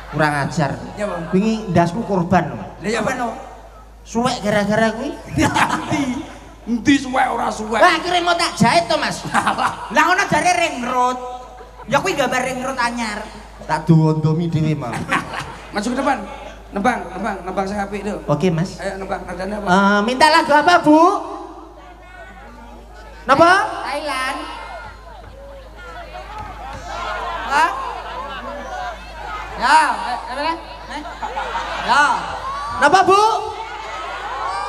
Kurang ajar. Ya, Bang. Wingi ndasku korban lho. Lah ya, Pak. Suwek gara-gara kuwi. Endi suwek ora suwek. Wah, akhirnya mau tak jahit to, Mas. Lah ngono jare ring road. Ya kuwi gambar ring road anyar. Tak duwondomi dhewe mau. Maju ke depan. Nembang sing apik lho. Oke, Mas. Ayo nembang nadane apa? Minta lagu apa, Bu? Napa? Thailand. Hah? Ya, Ya. Napa, Bu?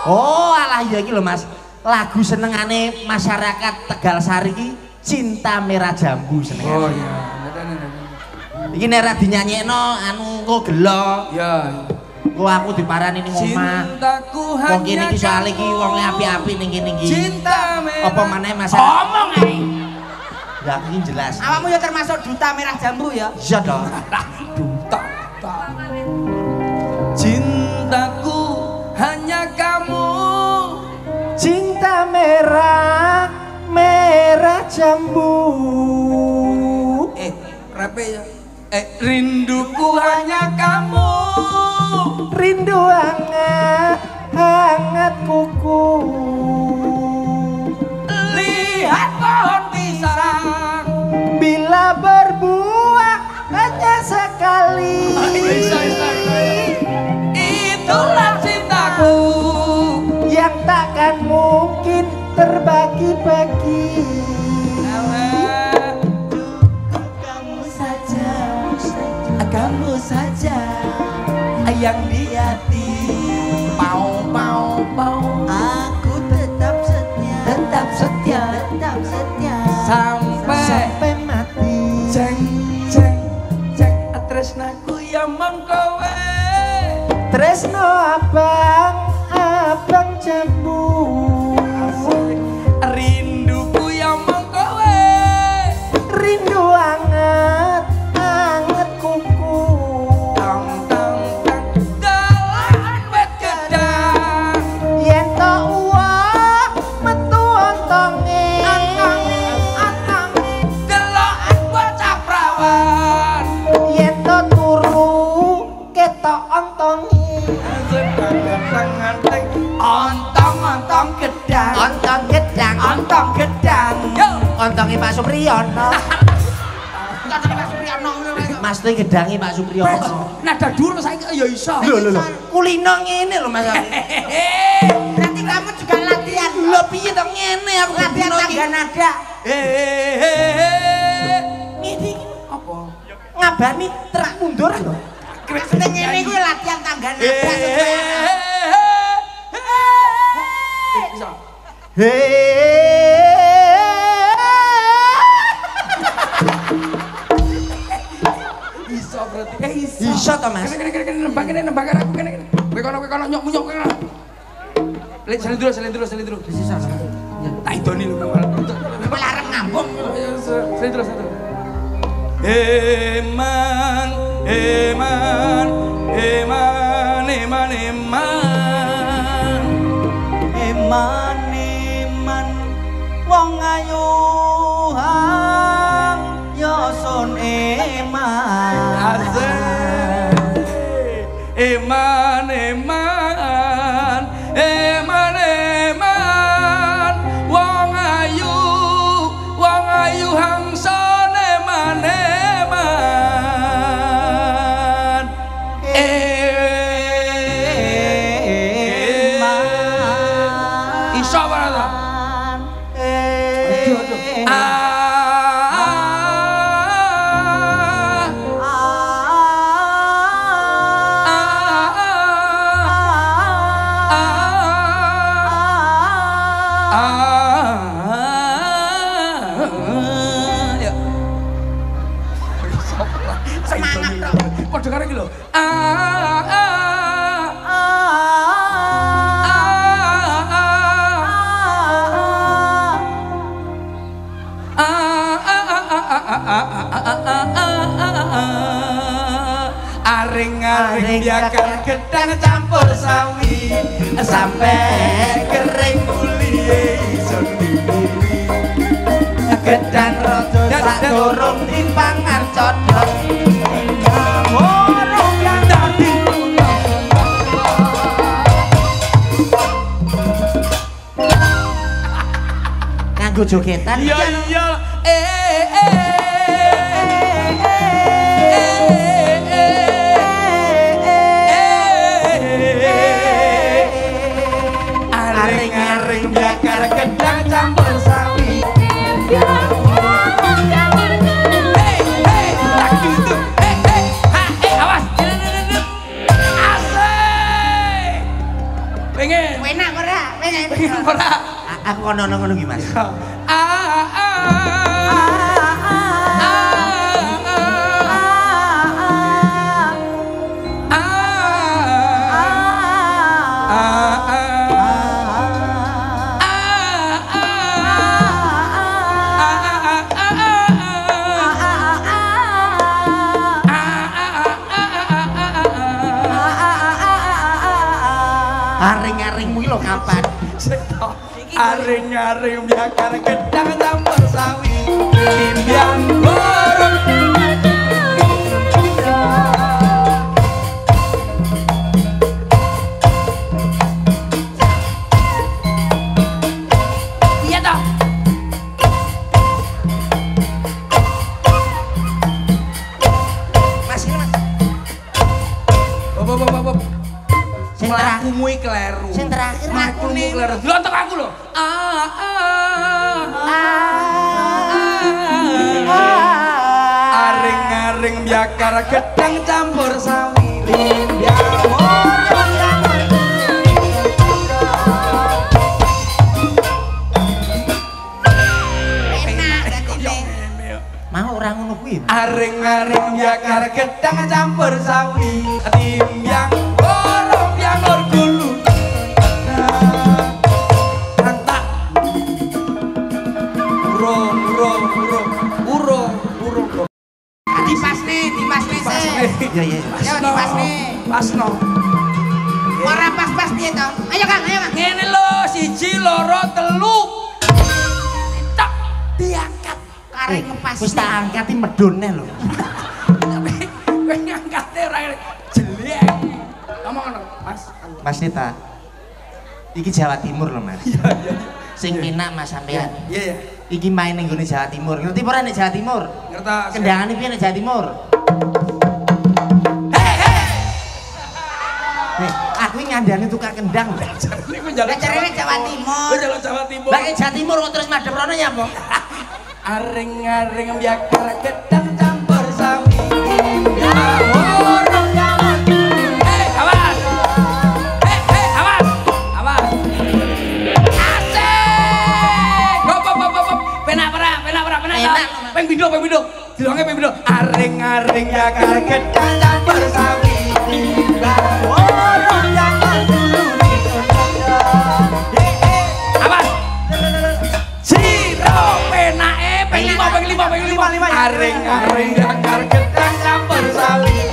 Oh, alah iya iki lho, Mas. Lagu senengane masyarakat Tegal Sari iki Cinta Merah Jambu senengane. Oh iya, nadane. Iki nek ra dinyanyekno anu engko gelo. Ya. Kok aku diparani ning omah. Cintaku Wong kene hanya iki soal iki wong api-api ning kene iki. Cinta merah. Apa maneh masyarakat? Ngomong ae. Ya iki jelas. Awakmu ya termasuk duta merah jambu ya. Iya dong. Duta. Cintaku hanya kamu. Cinta merah, merah jambu. Rape ya. Rinduku hanya kamu. Rindu hangat, hangat kuku. Lihat pohon pisang. Bila berbuah hanya sekali. Itulah cintaku Yang takkan mungkin terbagi-bagi. Kamu saja yang di hati. Pau. Aku tetap setia. Sampai mati. Ceng tresnaku yang mengkowe. Tresno abang jambu. Rinduku yang mengkowe. Rindu hangat, hangat kuku. Tang dalan wet gedang. Yen to uwah metu ontonge. Delokan bocah prawan. Yen to turu ketok ontonge. Ontong gedang. Ontong gedang. Yo. Ontonge Pak Supriyono. Mas tuh gedangi Pak Supriyono. Nada dulu saya ya iso. Lho. Kulino ngene lho Mas. Nanti kamu juga latihan. Lho piye to ngene aku Latihan kulino tangga iki. nada. Ngene iki Apa? ngabani truk mundur lho. Maksudnya ngene kuwi latihan tangga nada supaya Iso. Iso berarti. Iso. Iso to Mas. Kene nembang aku kene. Kowe kono nyok kono. Lek salin dulu. Tak idoni lho. malah arep ngambung. Salin dulu. Eman wong ayu hang yo sun eman. Eman wong ayu hangson eman iso ora to? dengar iki lho. Aring-aring biakar gedang campur sawi sampai kering kuliye iso dipilih. Gedang rojo sak durung dipangan codot. Ngomong yang dadi nganggo jogetan. iya iya aring-aring biakar gedang campur sawi. Hei hei tak gitu. Awas. Asik. Pengen. Enak ora? Pengen ora? Aku ngono iki Mas. Aring-aringmu iki lho kapan? Aring-aring biakar gedang campur sawi timbyang borong. Iya toh. Mas ini Mas. Bop. Sing terakhir. Mlakumu iki kleru. Sing terakhir Mlakumu kleru. Dilontok aku lho. Aring-aring biakar gedang campur sawi timbyang borong. Enak dadi. Mau ora ngono kuwi. Aring-aring biakar gedang campur sawi timbyang borong yang orgulu. Rantak. Uro. Dipasne sih. Iya iya. Ya dipasne. Pasno. Ora pas-pas piye to? Ayo Kang. Ngene lho, 1 2 3. Tak diangkat. Karek ngepas. Wis tak angkati medone lho. Kowe ngangkate ora jelek. Ngomong ngono, Mas. Mas Nita. Iki Jawa Timur lho, Mas. Iya. Sing penak Mas sampean. Iya. Iki main ning gone Jawa Timur. Ngerti apa ora nek Jawa Timur? Ngertos. Kendangane piye nek Jawa Timur? Nih, aku iki ngandani tukang kendang. Niku njaluk Carane Jawa Timur. Kowe njaluk Jawa Timur. Lah Jawa Timur kok terus madhep rono ya apa? Aring-aring biakar gedang campur sawi timbyang borong. Awas. Awas. Asik. Hop. Penak. Peng bido. Dilonge peng bido. Aring-aring biakar gedang campur sawi timbyang borong. Awas. Siro penake peng 5. Aring-aring biakar gedang campur sawi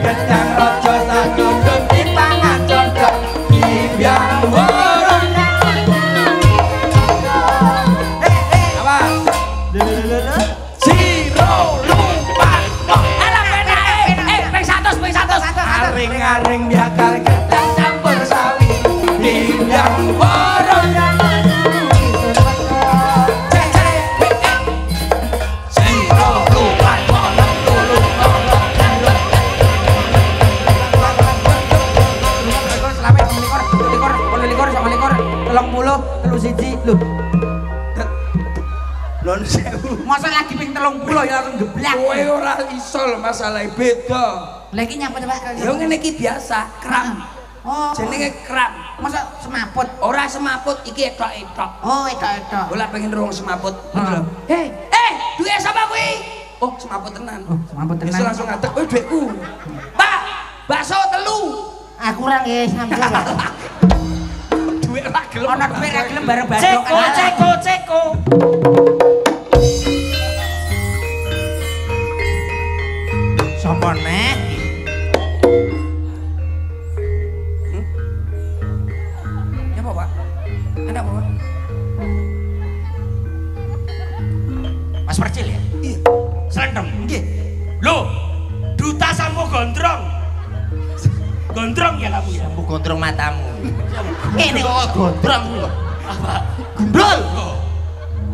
gedang rojo sakundut dipangan codot timbyang borong. Awas. Siro lumpat. Alah penake. Peng 100. Aring-aring biakar gedang campur sawi timbyang borong. Lon sewu. Masa lagi ping 30 ya langsung geblak. Kowe ora iso lho masalah beda. Lah iki nyapa to Pak? Ya ngene iki biasa, kram. Oh. Jenenge kram. Masa semaput. Ora semaput iki etok-etok. Oh, etok-etok. Bola pengen rong semaput. Heeh. Duwe sapa kuwi? Oh, semaput tenan. Oh, semaput tenan. Bisa langsung ngadeg, "Oh, duitku." Pak, bakso telu. Aku kurang nggih sampeyan. Duit ra gelem. Ana duit ra gelem bareng badok. Ceko, ceko, ceko. Sopo nek? Ya apa, Pak? Ada apa, Pak? Mas Percil ya? Iya. Selendang. Nggih. Loh, duta sampo gondrong. Gondrong ya kamu ya? Bu gondrong matamu. Ngene kok gondrong lho. Gundul.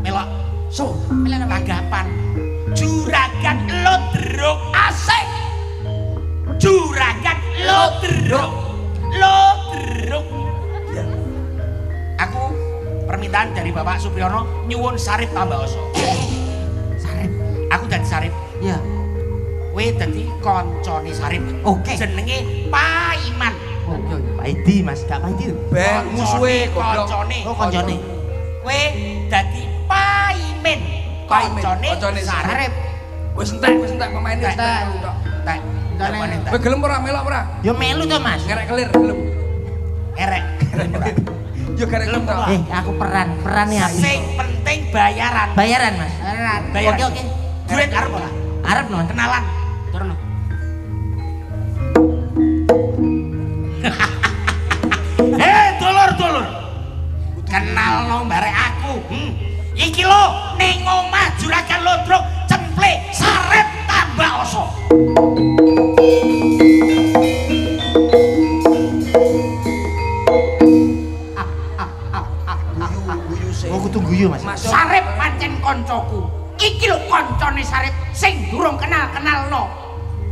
Melok. So, Melok tanggapan. Juragan Lodrok asik. Juragan Lodrok. Lodrok. ya. Aku permintaan dari Bapak Supriyono nyuwun sarip tambah oso. Sarip. Aku dadi sarip. Ya. Kowe dadi koncone sarip. Oke. Jenenge Paiman. Oh, iya. Paidi Mas, gak paidi. Ben musuhe goblok. Koncone. Oh koncone. Kowe dadi Paimen. Paimen, Koncone koncone sarip. Wis entek pemaine wis entek. Tak. Koncone tak. Kowe gelem ora melok ora? Yo melu to Mas. Ngerek kelir gelem. Erek. Yo garek gelem to. Aku peran ya. Sing penting bayaran. Bayaran Mas. Bayaran. Oke. Duit arep ora? Arep lho. Kenalan. Turun. Dulur. Kenal no barek aku. Iki lo ning omah Juragan Lodrok cemplek sarep tambah oso. Guyu sih. Oh kudu guyu Mas. Masuk. Sarep pancen koncoku. Iki lho koncone Sarep sing durung kenal-kenalno.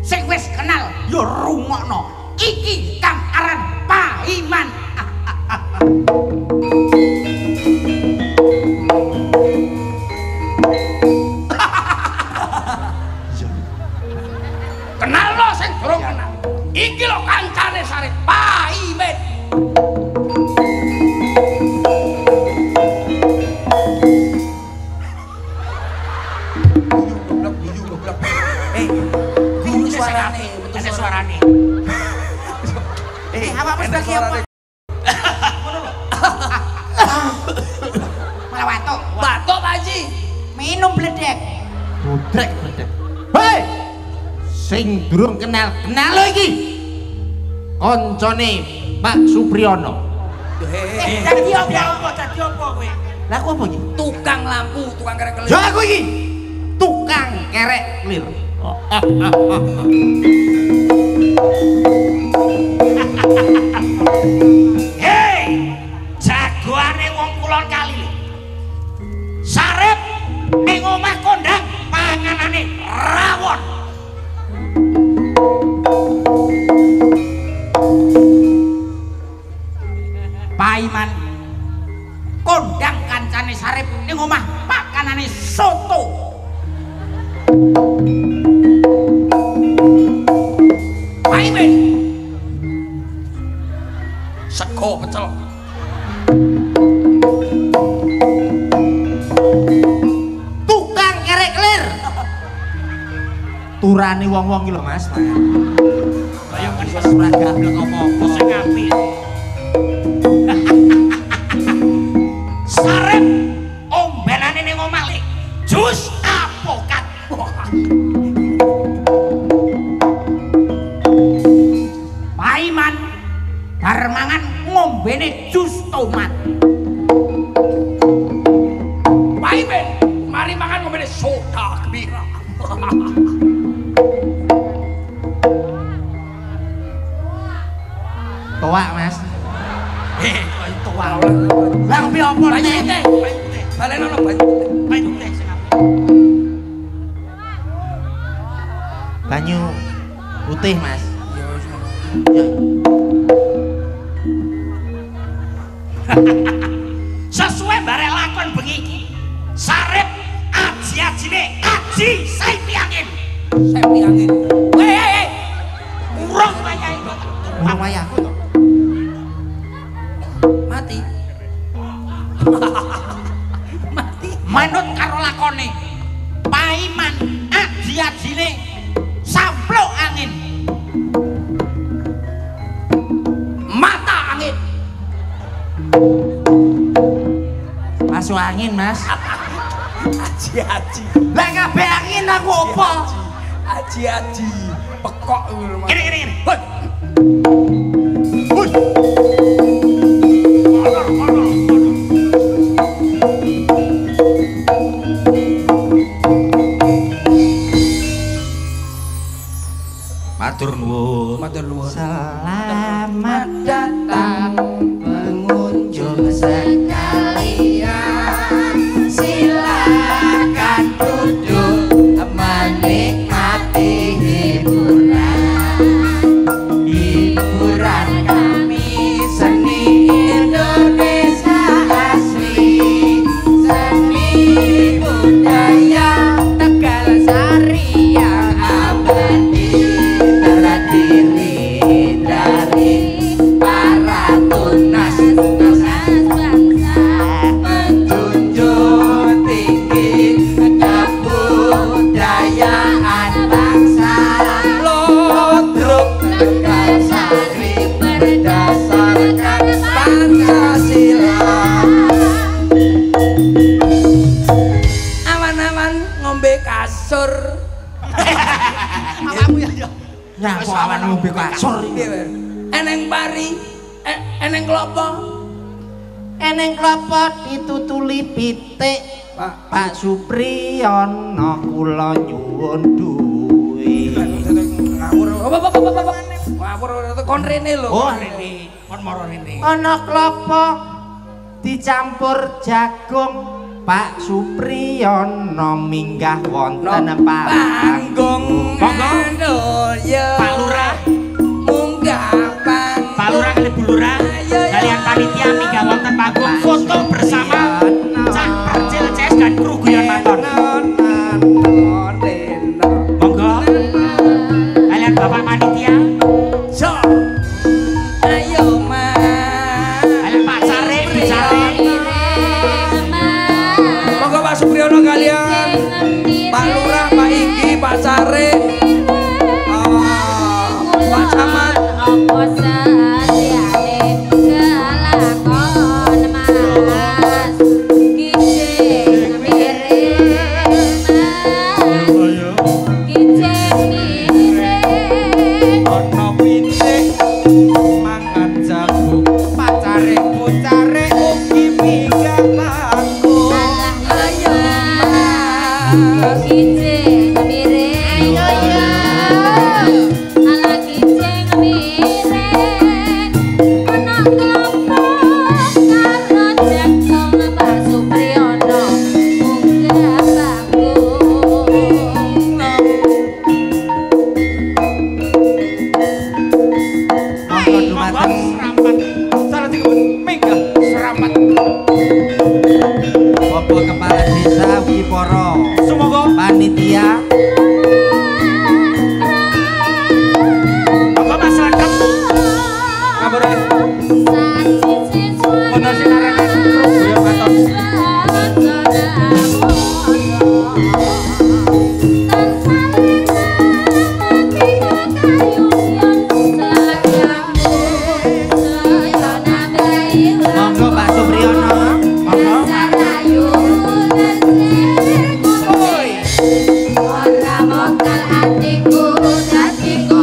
Sing wis kenal ya rungokno. Iki kang aran Paiman. Kenal lo sing durung kenal. Iki lho kancane Sarep Paiman. Guyu goblok. Guyu suarane, betul Ada suarane. suarane. Apa Mas bagi apa? Malah watuk. Batok Pak Haji. Minum bledek. Budrek. Hei! Sing durung kenal lo iki. Koncone Pak Supriyono. Dadi apa? Dadi apa kowe? Lah aku apa iki? Tukang lampu, tukang kerek kelir. Ya aku iki. Tukang kerek lir. Hei, jagoane wong kulon kali. Sarep ning omah kondang panganane rawon. Paiman kondang kancane Sarep ning omah pakanane soto. Paiman sego pecel. Tukang kerek lir. Turane wong-wong iki lho Mas. Kaya Wis ora gablek apa-apa. sing apik. Sarep ombenane ning omah le. Jus apokat. Paiman bar mangan ngombene jus tomat. Paiman mari mangan ngombene soda gembira. Toak Mas. Itu wae. Lah ngombe apa Banyu nek? teh. Balenono banyu. Banyu teh sing apik. Banyu putih Mas. Sesuai barek lakon bengi iki. Sarep aji-ajine aji saiki angin. Sepi angin. Hei. Urung wayahe kok. Urung wayahku to. Mati. Manut karo lakone. Paiman aji angin, Mas. Aji-aji. Lah kabeh angin aku apa? Aji-aji. Pekok ngono. Ini. Hoi. Hoi. Matur nuwun. Matur nuwun. Selamat datang pengunjung sekalian. Silakan duduk menikmati hiburan kami, seni Indonesia asli, seni budaya Tegal Sari yang abadi, terdiri dari para tunas bangsa, menjunjung tinggi kebudayaan bangsa. Lodruk Tegal Sari berdasarkan Pancasila. Aman-aman ngombe kasur. Awakmu ya. Ya kok awan ngombe kasur iki. Eneng pari, eneng klopo. Eneng klopo ditutuli pitik. Pak Supriyono kula nyuwun duwe. Ngawur. Ngawur kon rene lho. Oh, rene. Kon moro rene. Ana klopo dicampur jagung. Pak Supriyono minggah wonten panggung. Monggo. Ya. Pak Lurah, Munggah Pak Lurah kali Bu Lurah, kalian panitia mingga wonten panggung foto bersama Cak Percil CS dan kru Guyon Maton. Monggo, kalian bapak panitia, So. Ayo mas. kalian Pak Sare, Bu Sare, Monggo Pak Supriyono kalian. Pak Lurah, Pak Iki, Pak Sare. Pak Camat. Apa sadiane kelakon mas kijing miring kijing miring Ono pitik mangan jagung, pacare pucare ugi minggah panggung. ayo mas kijing miring ayo ala kijing miring ana kelompok karo jekong Pak Supriyono munggah panggung. Monggo dumateng serampat, salah tiga mingga serampat. Bapak Kepala Desa ugi para Semoga panitia monggo masyarakat ngabure ono sinarane kru Guyon Maton. monggo Pak Supriyono Monggo. Ora mokal atiku dadiku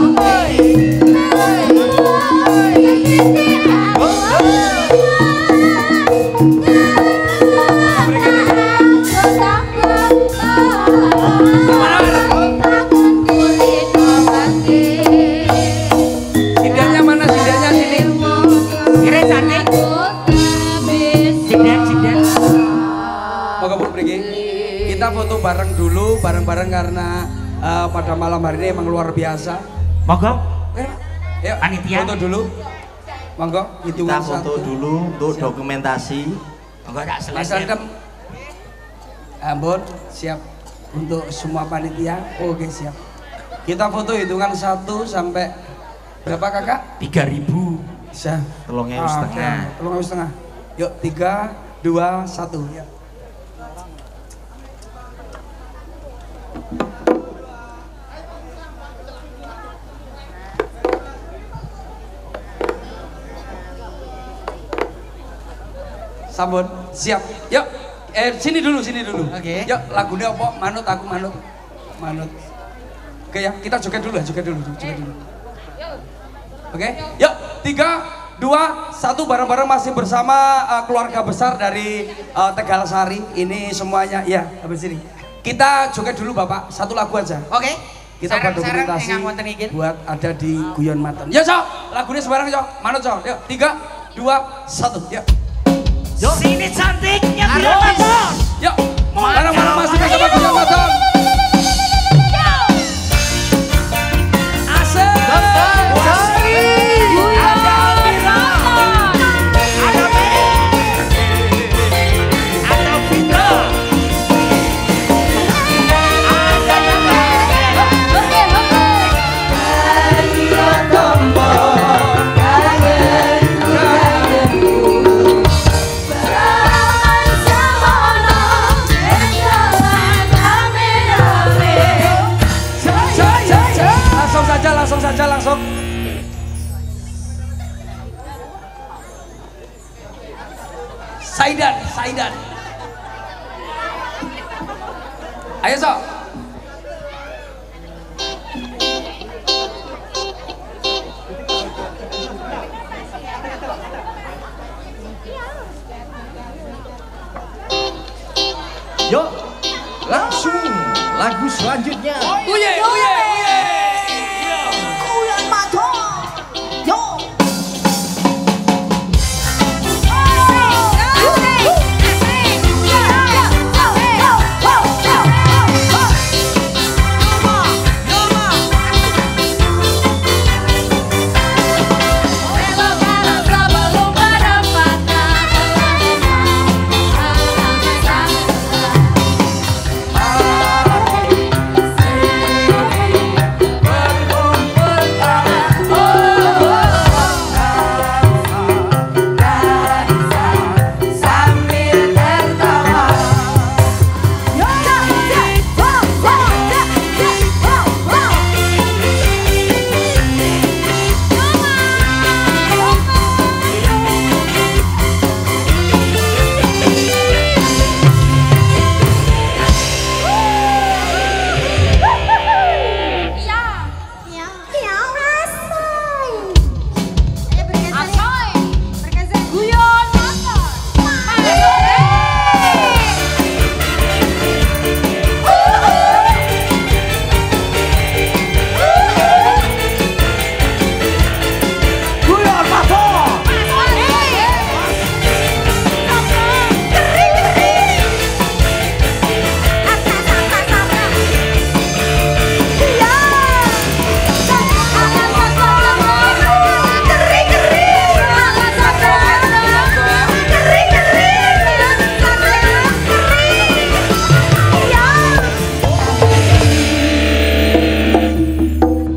Sidanya mana sidanya sini? Kira cantik. Sidet. Monggo Bu Priki. Kita foto bareng dulu, bareng-bareng karena pada malam hari ini emang luar biasa. Monggo. Yuk, Panitia. foto dulu. Monggo, kita hitungan foto satu. dulu untuk dokumentasi. Monggo tak Mas selesai. Adem. Ambon, siap untuk semua panitia. Oke, siap. Kita foto hitungan 1 sampai berapa kakak? 3.000. Bisa. 3.500. 3.500. Yuk, 3, 2, 1. Ya. Sampun, siap. Yuk. Sini dulu. Oke. Yuk, lagunya apa? Manut aku manut. Oke ya, kita joget dulu. Oke, yuk 3, 2, 1 bareng-bareng masih bersama keluarga besar dari Tegal Sari. Ini semuanya ya, habis ini. Kita joget dulu Bapak, satu lagu aja. Oke. Kita buat dokumentasi buat ada di Guyon Maton. Ya, Cok. Lagunya sembarang, Cok. Manut, Cok. Yuk, 3, 2, 1. Yuk. Sini cantiknya Harus. Yuk. Bareng-bareng masih bersama Guyon Maton. Langsung. Saidan. Ayo, Sok. Yuk, langsung lagu selanjutnya. Uye. Guyon Maton. Yo.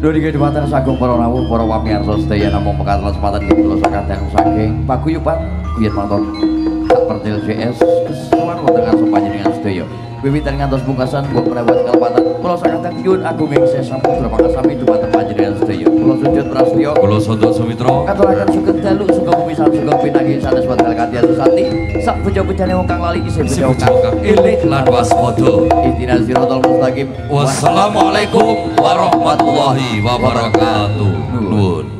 Dodi kedipatan sagung para rawuh para pamirsa sedaya namung mekaten kesempatan kula sakadang saking paguyuban Guyon Maton hak pertil JS kesuwan wonten ngarsa panjenengan sedaya. Wiwitan ngantos pungkasan kula prewat kalepatan kula sakadang nyuwun agung ing sampun pangasami dumateng panjenengan sedaya. Kula sujud prastya Kula Sondok Sumitra. aturaken sugeng dalu sugeng pisan sugeng pinanggih sanes wekdal kadya susati sak beja-bejane wong kang lali isih beja kang Ilik lan waspada. Ihdinas siratal mustaqim. Wassalamualaikum warahmatullahi wabarakatuh. Nuwun.